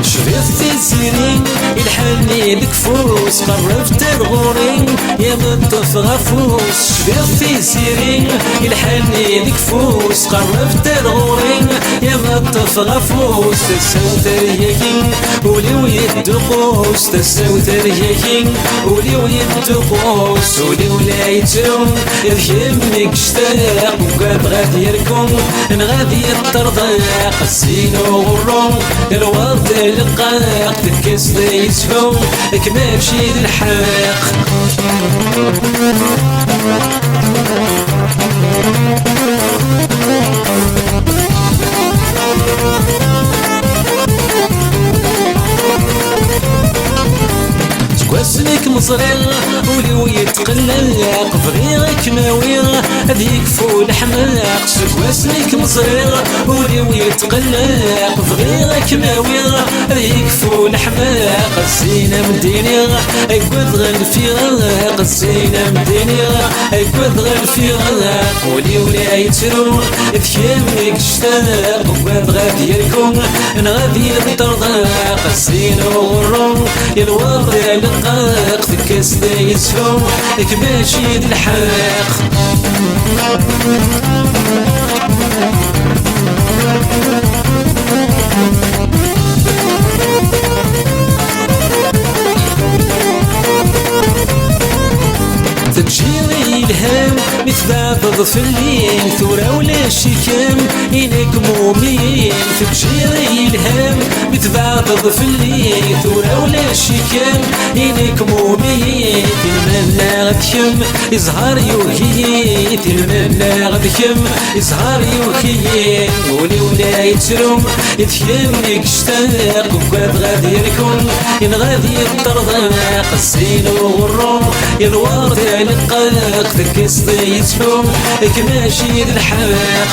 شفت الزيرين الحني دكفوس قربت الغورين يا مطف غفوس شفت الزيرين الحني دكفوس قربت الغورين يا مطف غفوس تساوت رياكين وليو يدقوس تساوت رياكين وليو يدقوس وليو لا يترون يفهمك اشتاق وقاد غادي يركم غادي يطرطق الزين وغرون الورد لقاق تكاس يسفون كما مشي الحاق واسمك مصريغ وليو يتقلق فغيرك ماويغ هذيك فول حماق واسمك مصريغ وليو يتقلق فغيرك ماويغ هذيك فول حماق الزينة مدينيغ اكواد غالفيغ الزينة مدينيغ اكواد غالفيغ وليو لا يترو ذكامك اشتاق وكاد غادي يركم غادي يطرطق الزينة وغرو الوضع لقاق تكاس يسفون كما مشي الحاق تجيني الهام متبابض في الليل ثورة ولا شكام إنك مؤمن تجيني الهام متبابض في الليل ثورة ولا شكام إنك مؤمن تلمنا غدكم يزهر يوهي تلمنا غدكم يزهر يوهي ولي ولا يتروم يتيمك اشتاق وكاد غادي يركون إن غادي يطرطق الزين وغروم الورد لقاق تكاس يسفون كما مشي الحاق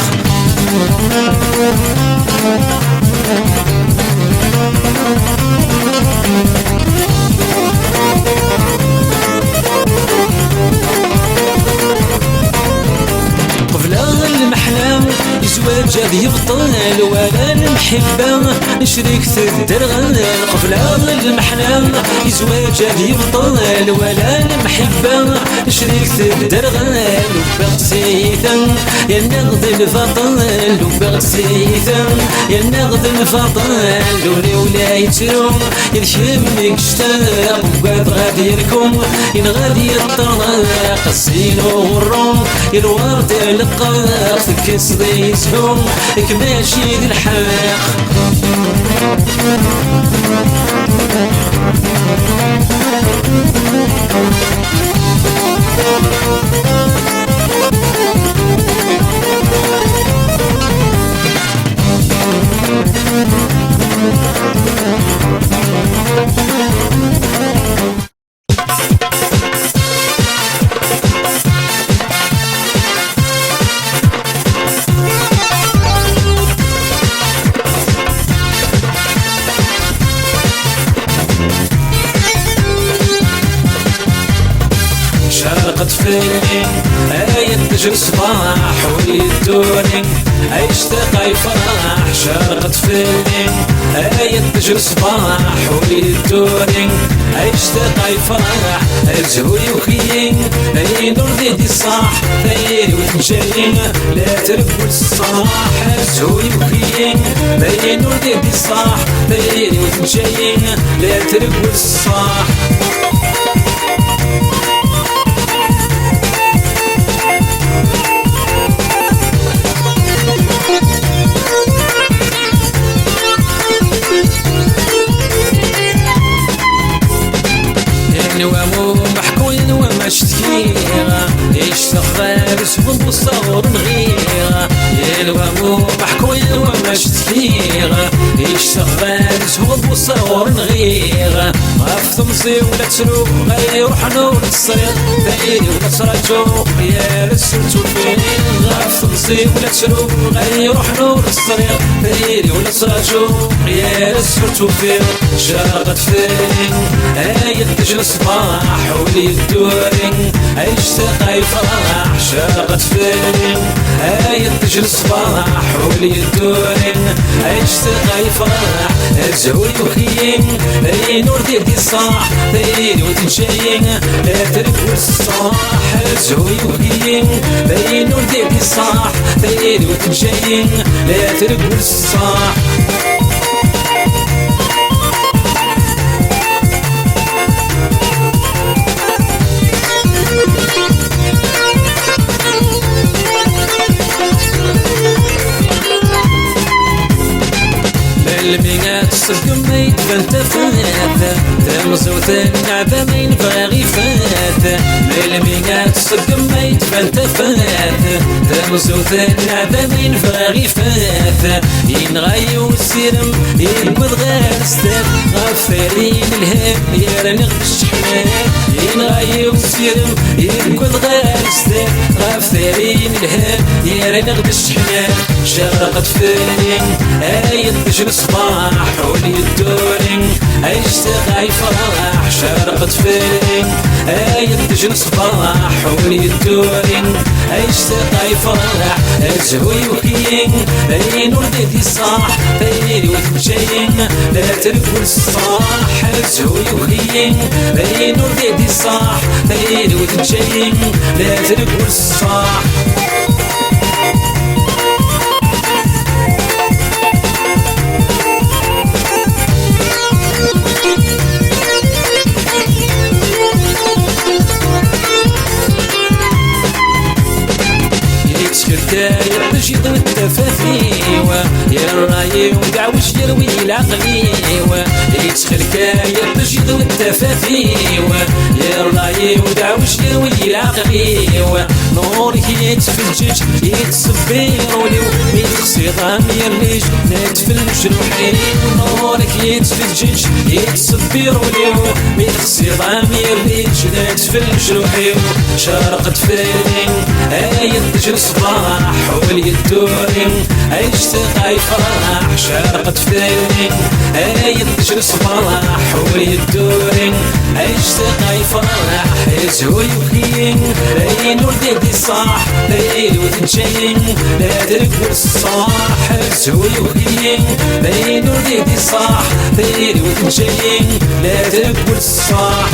قبل المحلام زواج هذه يبطل ولا المحبة نشريك الدرغل قبل المحلام زواج هذه يبطل ولا المحبة نشريك الدرغل وبغت سيثا يا النغد الفطل وبغت سيثا يا النغد الفطل لولي ولا يتروم يركمك اشتاق وقاد غادي يركم إن غادي يطرق الزين وغروم الورد لقاق تكاس يسفون كما مشي الحاق شرقت فيني آية تجري صباح ويدوني اشتاق يفرح. شرقت فيني آية تجري صباح ويدوني اشتاق يفرح. الزهوي وخيين اي نور ديدي صاح داير وتنجاين لا ترفو الصاح. الزهوي وخيين اي نور ديدي صاح داير وتنجاين لا ترفو الصاح. ومو محكوين وما شتكيغا يشتاق فارس ونبصور نغيغا. ومو محكوين وما شتكيغا يشتاق فارس ونبصور نغيغا. غاف تمزي ولا تسلو غير حنون الصريق دايري ولا تراجو يا رسلتو فين. غاف تمزي ولا تسلو غير حنون الصريق دايري ولا تراجو يا رسلتو فين. شرقت فين آية تجري صباح وليدوري اشتاق يفرح. شرقت فين آية تجري صباح وليدوري اشتاق يفرح. الزهوي وخيين اي نور ديدي صاح دايري وتنجاين لا ترفو الصاح. الزهوي وخيين اي نور ديدي صاح دايري وتنجاين لا ترفو الصاح. الميات صدق ما يتبان تفات تمزوت النعبة ما ينبغي غي فات. الميات صدق ما يتبان تفات تمزوت النعبة ما ينبغي غي فات. ينغيو السيرم ينقذ غير ستاف غفارين الهم يرنغ بالشحنات. ينغيو السيرم ينقذ غير ستاف غفارين الهم يرنغ بالشحنات. شرقت فيني آية تجري صباح وليدوري اشتاق يفرح. شرقت فيني آية تجري صباح وليدوري اشتاق يفرح. الزهوي وخيين اي نور ديدي صاح دايري وتنجاين لا ترفو الصاح. الزهوي وخيين اي نور ديدي صاح دايري وتنجاين لا ترفو الصاح. داير تجيض التفافيوة يا الراي ودعوش يروي العقليوة. يتخل كاير تجيض التفافيوة يا الراي ودعوش يروي العقليوة. نورك يتفجج يتصبير وليو يتخصي ضامير ليش نتفل جروحي. نورك يتفجج يتصبير وليو يتخصي ضامير ليش نتفل جروحي. شرقت فيني آية تجري صباح وليدوري اشتاق يفرح. شرقت فيني آية تجري صباح وليدوري اشتاق يفرح. الزهوي وخيين اي نور ديدي صاح دايري وتنجاين لا ترفو الصاح. الزهوي وخيين اي نور ديدي صاح دايري وتنجاين لا ترفو الصاح.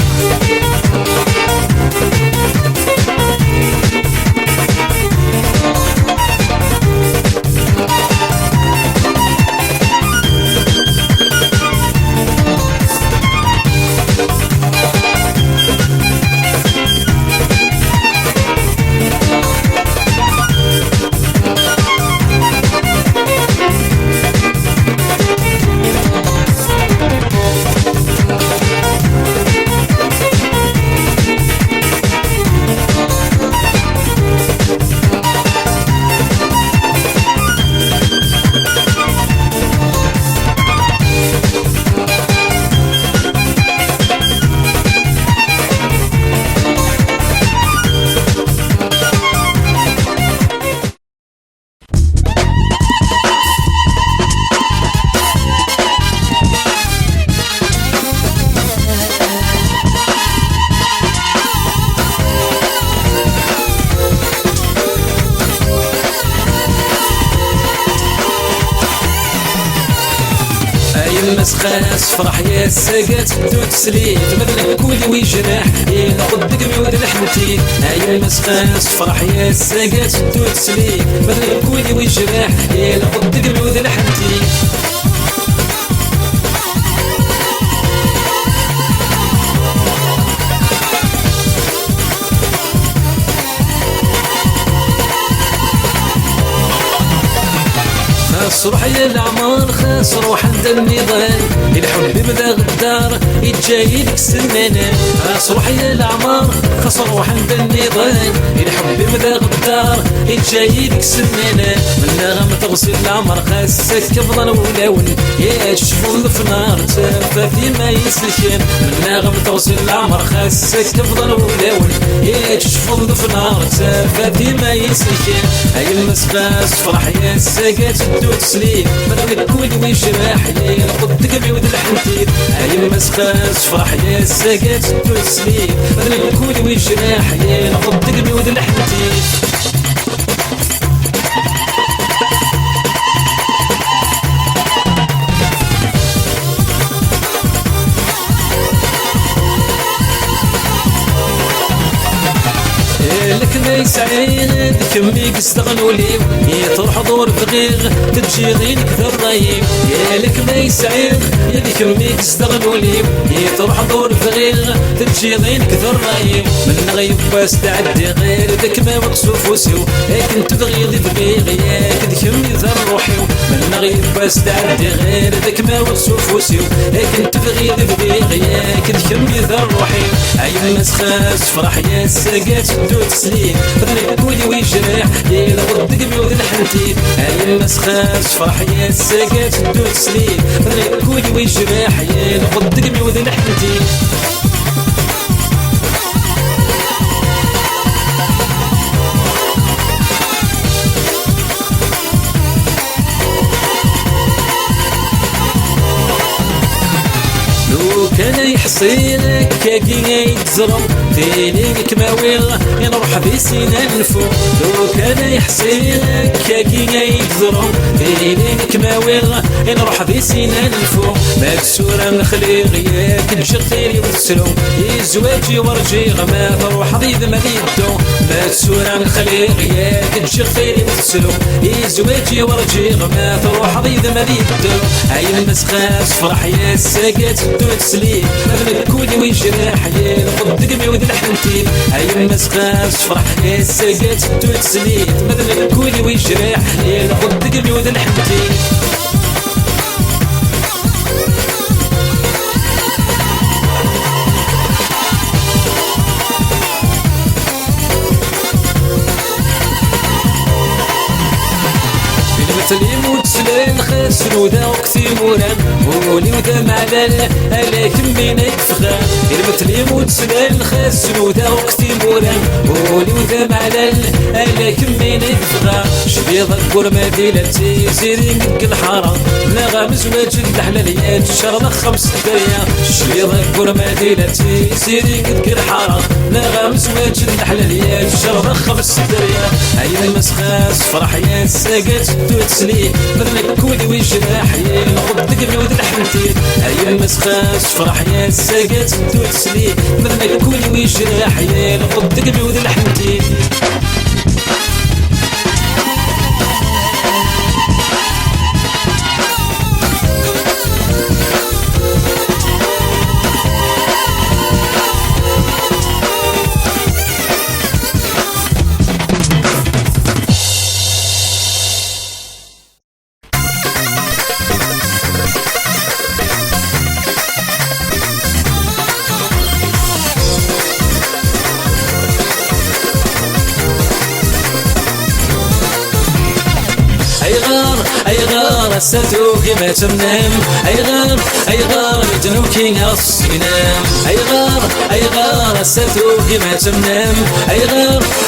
المسخاس فرح يا الساقات تسليت مثلك كولي ويجرح نقدك ميود لحمتي هاي المسخاس فرح يا الساقات تسليت مثلك كولي ويجرح نقدك ميود لحمتي خاص روح يا العمار خاص روح عند النضال الحب بدا غدار يتجايلك سنانة خاص روح يا العمار خاص روح عند النضال الحب بدا غدار يتجايلك سنانة من نغم تغسل العمر خاصك كفضل ولون يا تشفون في نار تافا فيما يسلكن من نغم تغسل العمر خاصك كفضل ولون يا تشفون في نار تافا فيما يسلكن هاي المسخاس فرح يا الساقات تسليم مثلك كولي ويجرح نقدك ميود لحمتي هاي المسخاس فرح يا الساقات تسليم مثلك كولي ويجرح نقدك ميود لحمتي لك ما يسعيد كميك استغنوا لي يطرح دور فغيغ تجي غينك ذرايم يا لك ما يسعيد يا ذي كميك استغنوا لي يطرح دور فغيغ تجي غينك ذرايم من غيب باس تعدي غير ذاك ما مقصوف وسيو لكن تبغي ذي فغيغ ياك ذي كمي ذر روحي من غيب باس تعدي غير ذاك ما مقصوف وسيو لكن تبغي ذي فغيغ ياك ذي كمي ذر روحي هاي المسخاس فرح يا الساقات تسليم مثلك كولي ويجرح نقدك ميود لحمتي هاي المسخاس فرح يا الساقات تسليم مثلك كولي ويجرح نقدك ميود لحمتي كان يحصيلك كاكي يتزرم فينيك ماويغ ينروح بسنان الفوق لو كان يحصيلك كاكي يتزرم فينيك ماويغ ينروح بسنان الفوق مكسورة من خليغ ياك الجغتيري وتسلو يزواجي ورجي ما تروح ضيذ ما يدو مكسورة من خليغ ياك الجغتيري وتسلو يزواجي ورجي ما تروح ضيذ ما يدو هاي المسخاس فرح يا الساقات تسليم مثلك كولي ويجرح نقدك ميود لحمتي هاي المسخاس فرح يا الساقات تسليم مثلك كولي ويجرح نقدك ميود لحمتي تسليم وتسليم خاسن وذا وقتي موران وقولي وذا معلال عليكم بينك فخان المتليم وتسليم خاسن وذا وقتي موران وقولي وذا معلال عليكم بينك فخان شبيض الكور مدينتي زيرين قد الحارة نغم زواج الحلاليات شغلة 5 دريا شبيض الكور مدينتي زيرين قد الحارة نغم زواج الحلاليات شغلة 5 دريا هاي المسخاس فرح يا الساقات تسليم مثلك كولي ويجرح نقدك ميود لحمتي هاي المسخاس فرح يا الساقات تسليم مثلك كولي ويجرح نقدك ميود لحمتي أي غار ستوكي ما تنام أي غار متنوكي الصنام أي غار ستوكي ما تنام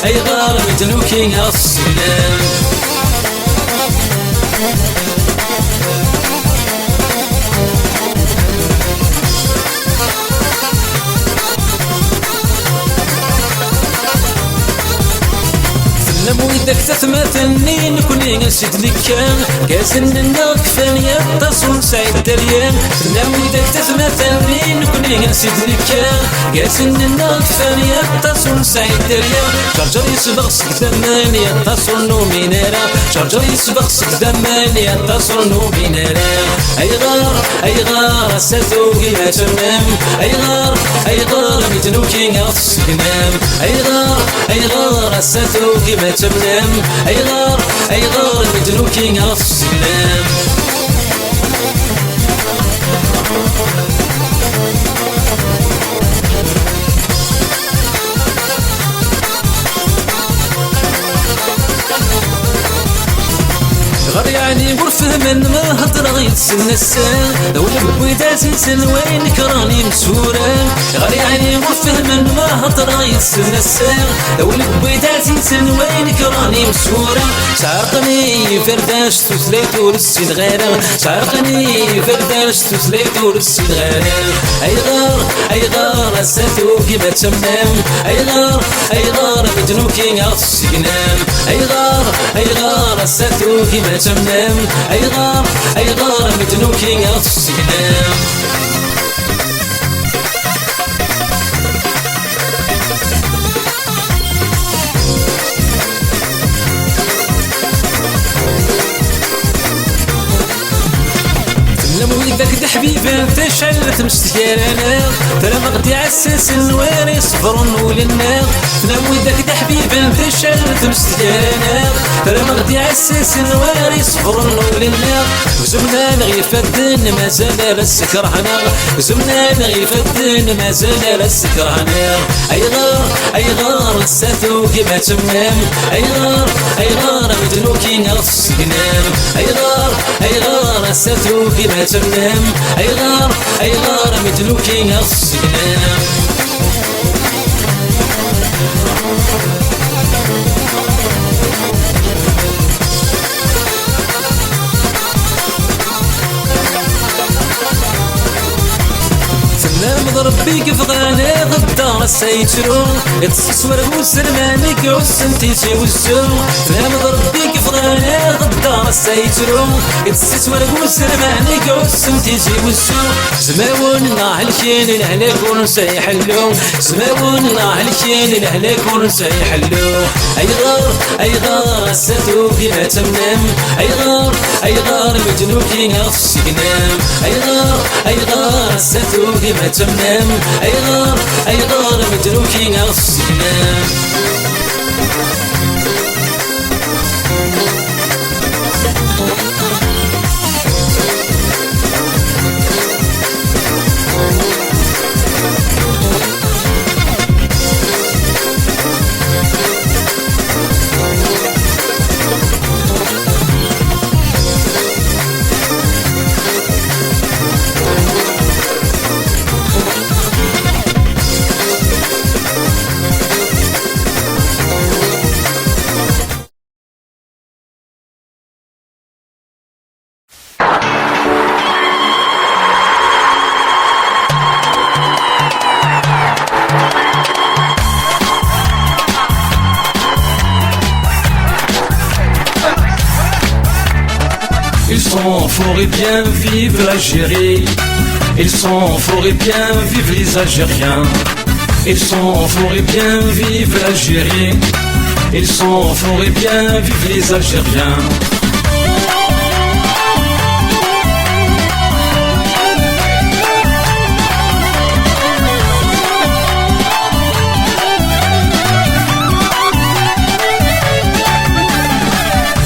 أي غار متنوكي الصنام وإذا تثمثني نكوني نسيت لك كازن النار كفاني التصون سعيد دريان وإذا تثمثني نكوني نسيت لك كازن النار كفاني التصون سعيد دريان شرجر يسبغ سكدمان يتصون نومينارا شرجر يسبغ سكدمان يتصون نومينارا أي غار ساتوكي ما تمام أي غار متنوكي غاف السقنام أي غار ساتوكي ما تمام أي غار متنوكي غاف السقنام غير يعني ورفهم ما هضر غيتسن السان دولة بويداتي سنوين كراني مسوران غير يعني ورفهم ما هضر غيتسن السان دولة بويداتي سنوين كراني مسوران شعرقني فرداش تسليت ورسيد غيرا شعرقني فرداش تسليت ورسيد غيرا أي غار ساتوكي ما تمام أي غار مدنوكي غاف السقنام أي غار ساتوكي ما تمام أي غار مدنوكي غاف السقنام وإذاك د حبيبي تشعل تمستكارانا ترى ما غدي عساس الواري صبر نول النار وإذاك د حبيبي تشعل تمستكارانا ترى ما غدي عساس الواري صبر نول النار وزمنا نغي فدن ما زال السكرهنا وزمنا نغي فدن ما زال السكرهنا أي غار ساتوكي ما تمام أي غار مدنوكي غاف السقنام أي غار ساتوكي ما تمام أي غار مدنوكي غاف السقنام ربي كفغاني غدار السيترو يتصور وسلمانك وسنتي توزو فهم ربي كفغاني غدار السيترو يتصور وسلمانك وسنتي توزو زماون ناح الكين الهلاك ونسيحلو زماون ناح الكين الهلاك ونسيحلو أي غار ساتوكي ما تمام أي غار مدنوكي غاف السقنام أي غار ساتوكي ما تمام أي غار مدنوكي غاف السقنام Ils sont forts et bien, vive l'Algérie. Ils sont forts et bien, vive les Algériens. Ils sont forts et bien, vive l'Algérie. Ils sont forts et bien, vive les Algériens.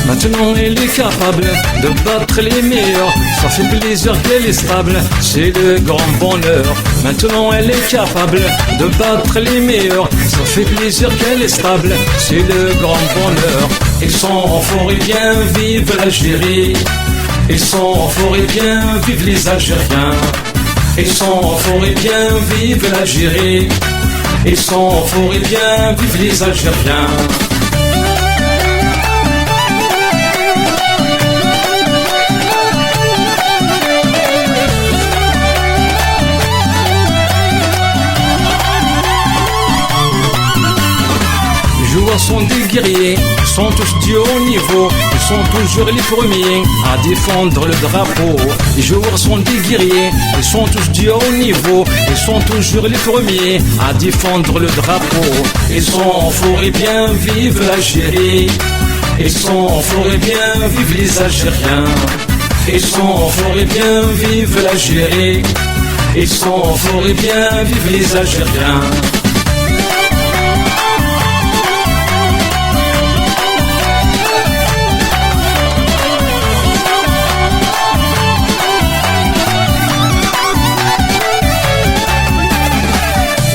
Maintenant elle est capable de battre les meilleurs. Ça fait plaisir qu'elle est stable, c'est le grand bonheur. Maintenant elle est capable de battre les meilleurs. Ça fait plaisir qu'elle est stable, c'est le grand bonheur. Ils sont forts et bien, vive l'Algérie. Ils sont forts et bien, vive les Algériens. Ils sont forts et bien, vive l'Algérie. Ils sont forts et bien, vive les Algériens. joueurs sont des guerriers, ils sont tous du haut niveau, ils sont toujours les premiers à défendre le drapeau. Les joueurs sont des guerriers, ils sont tous du haut niveau, ils sont toujours les premiers à défendre le drapeau. Ils sont forts et bien vive l'Algérie. Ils sont forts et bien vive les Algériens. Ils sont forts et bien vive l'Algérie. Ils sont forts et bien vive les Algériens.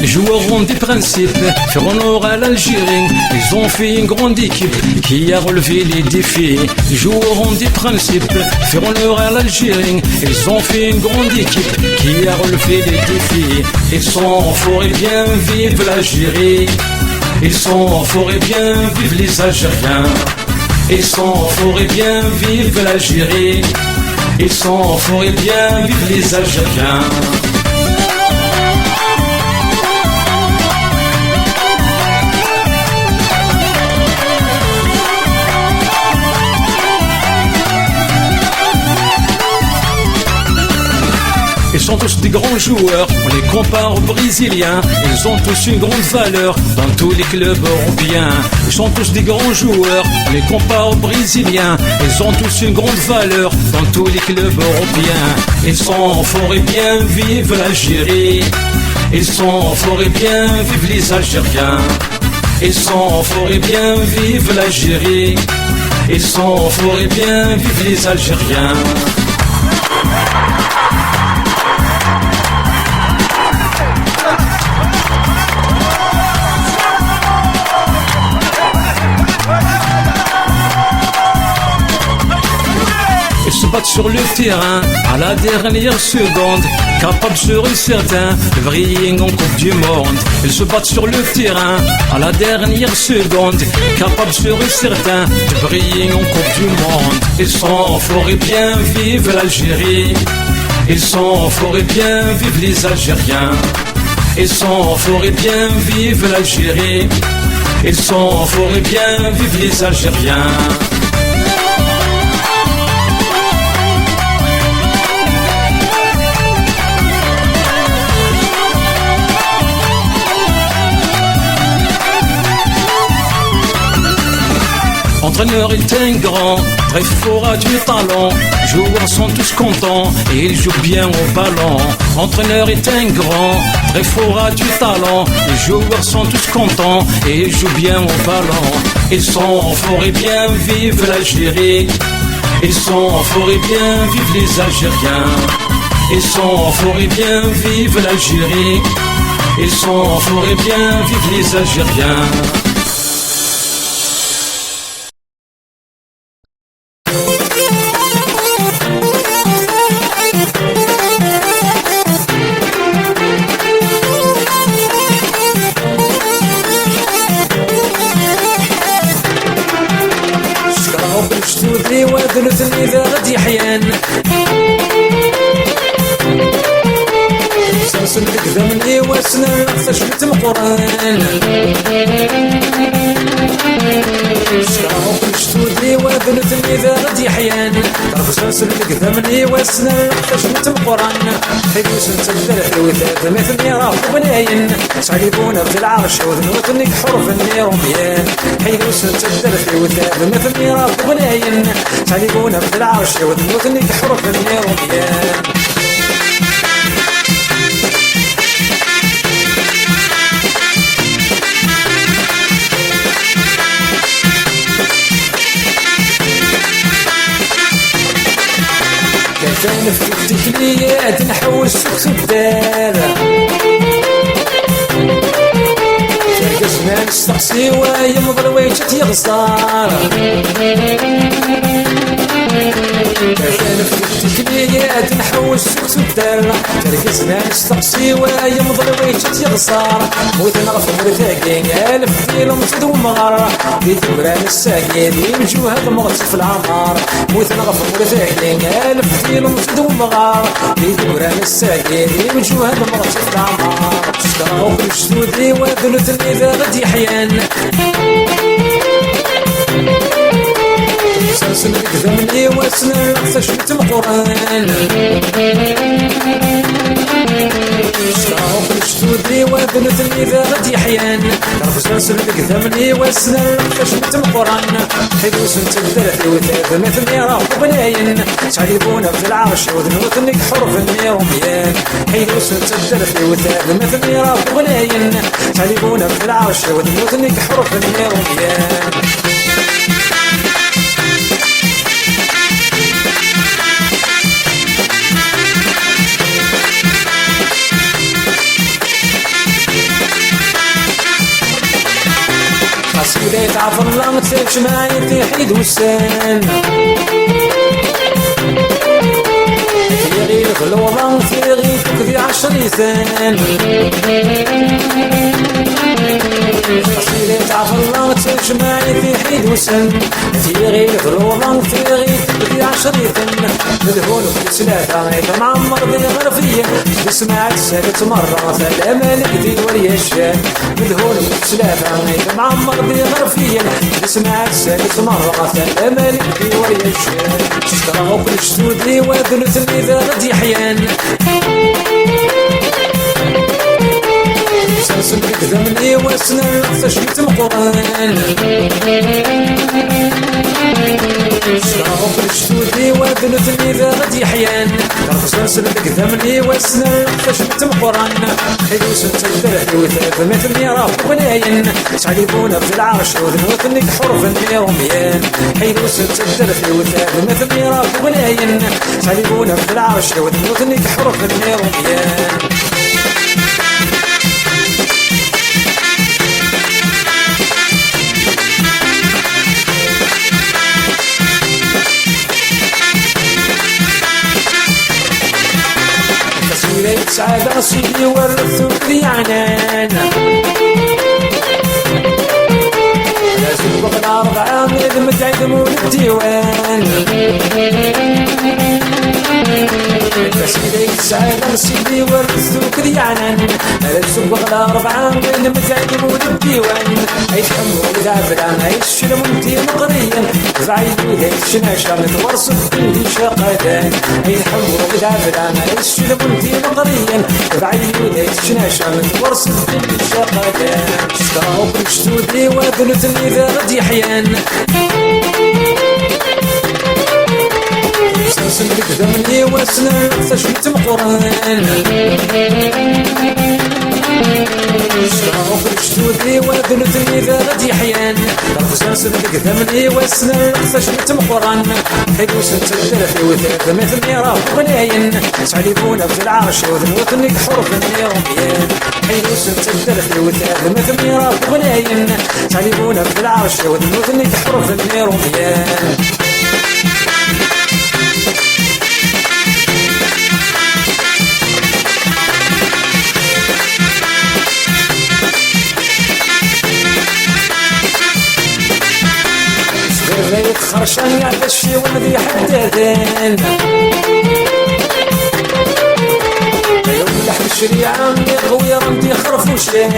Les joueurs ont des principes, faire honneur à l'Algérie. Ils ont fait une grande équipe qui a relevé les défis. Les joueurs ont des principes, faire honneur à l'Algérie. Ils ont fait une grande équipe qui a relevé les défis. Ils sont forts et bien vive l'Algérie. Ils sont forts et bien vive les Algériens. Ils sont forts et bien vive l'Algérie. Ils sont forts et bien vive les Algériens. Ils sont tous des grands joueurs, on les compare aux Brésiliens. Ils ont tous une grande valeur dans tous les clubs européens. Ils sont tous des grands joueurs, on les compare aux Brésiliens. Ils ont tous une grande valeur dans tous les clubs européens. Ils sont forts et bien vive l'Algérie. Ils sont forts et bien vive les Algériens. Ils sont forts et bien vive l'Algérie. Ils sont forts et bien vive les Algériens. Ils se battent sur le terrain à la dernière seconde, capables sur certains de briller en Coupe du Monde. Ils se battent sur le terrain à la dernière seconde, capables sur certains de briller en Coupe du Monde. Ils sont forts et bien vive l'Algérie. Ils sont forts et bien vive les Algériens. Ils sont forts et bien vive l'Algérie. Ils sont forts et bien vive les Algériens. L'entraîneur est un grand, très fort, a du talent. Les joueurs sont tous contents et ils jouent bien au ballon. L'entraîneur est un grand, très fort, a du talent. Les joueurs sont tous contents et ils jouent bien au ballon. Ils sont forts et bien vive l'Algérie. Ils sont forts et bien vive les Algériens. Ils sont forts et bien vive l'Algérie. Ils sont forts et bien vive les Algériens. شتودي وذنتني ذا غدي حيان سلسل تقدمني واسنا فشلت القرآن شتودي وذنتني ذا غدي حيان سلسل تقدمني واسنا فشلت القرآن حيث سنتبدل الوثاث مثلني راه بناين تعرفون في العرش وذنوتني حرف النيروميان حيث سنتبدل الوثاث مثلني راه بناين تعرفون في العرش وذنوتني حرف النيروميان كان في التكليات نحوس سكس الدار ترقصنا نستقصي ويمضي ويجت يغصار كان في التكليات نحوس سكس الدار ترقصنا نستقصي ويمضي ويجت يغصار موت نغفر ثاقين ألف فيلم تدو مغار في ثمران الساقين يمجو هاد مغص في العمار موت نغفر ثاقين ألف فيلم تدو مغار في ثمران الساقين يمجو هاد مغص في العمار شتاو بالشتودي وذنثني ذا غدي حيان واسنا تشمت مقران شراوك الشتودي وابنتني ذا غد يحيان رفس نسلك ثمني واسنا تشمت مقران حيدوس تبدلت وثاب مثلني راح بناين تعرفون في العرش وذنوثنك حرف النيروميان حيدوس تبدلت وثاب مثلني راح بناين تعرفون في العرش وذنوثنك حرف النيروميان قصيدة تعرف الله ما تسيبش معايا تحيد وسان في غير الوضع في غير كذي 10 ثان قصيدة تعرف الله ما تسيبش معايا تحيد وسان في غير الوضع في غير كذي 10 ثان مدهون في سلافة غير معمر ذي غرفية سمعت سالت مرة فالأمل ذي وريشان مدهون في سلافة غير معمر ذي غرفية سمعت سالت مرة فالأمل ذي وريشان اشتراو كل شتودي وذنتني ذا غد يحيان سلسل بكذمني واسنا تشمت مقران شراو كل شتودي وذنتني ذا غد يحيان سلسل بكذمني واسنا تشمت مقران حيدوس تبدلت وثاب مثلني راح بناين تعرفون في العرش وذنوثنك حرف النيروميان حيدوس تبدلت وثاب مثلني راح بناين تعرفون في العرش وذنوثنك حرف النيروميان سعادة سيدي ورثوا لي عنان لازم بقى 4 من متعدموا الديوان سيدي سعادة سيدي ورثوا لي عنان لازم بقى 4 من متعدموا الديوان يتحملوا إذا فلان عيش المنتي مقريا زعيدوا هيش ناشا نتورصف كل شقدان يتحملوا إذا فلان عيش المنتي مقريا زعيدوا هيش ناشا نتورصف كل شقدان اشتراو كل شتودي وذنتني ذا غد يحيان سلسل بكذمني واسنا تشمت مقران شراو كل شتودي وذنتني ذا غد يحيان سلسل بكذمني واسنا تشمت مقران حيدوس تبدلت وثاب مثلني راح بناين تعرفون في العرش وذنوثنك حرف النيروميان حيدوس تبدلت وثاب مثلني راح بناين تعرفون في العرش وذنوثنك حرف النيروميان غير خرشان يعد الشي والذي حددين يوم لحد الشريعة قوي رمتي خرفوشين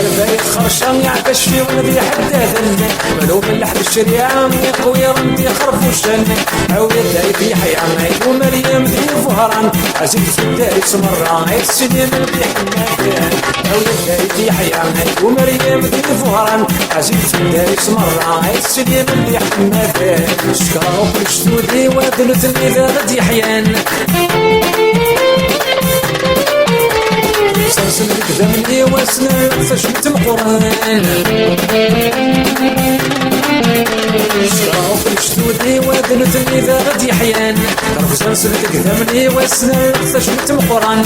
البيت خرشان يعد الشي والذي حددين ولو من لحد الشريعة قوي رمتي خرفوشين عوية في حيان ومريم ذي فهران عزيز في الدارس مرة السنين اللي حماتين عوية في حيان ومريم ذي فهران عزيز في الدارس مرة السنين اللي حماتين شكراو كل شتودي وذنتني ذا غد يحيان سلسل بكذمني واسنا تشمت مقران شراو كل شتودي وذنتني ذا غد يحيان سلسل بكذمني واسنا تشمت مقران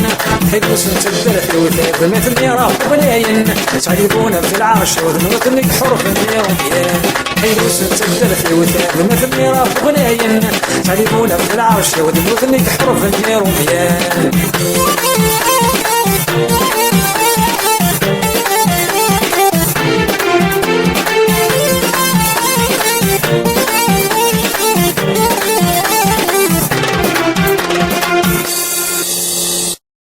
حيدوس تبدلت وثاب مثلني راح بناين تعرفون في العرش وذنوثنك حرف النيروميان حيدوس تبدلت وثاب مثلني راح بناين تعرفون في العرش وذنوثنك حرف النيروميان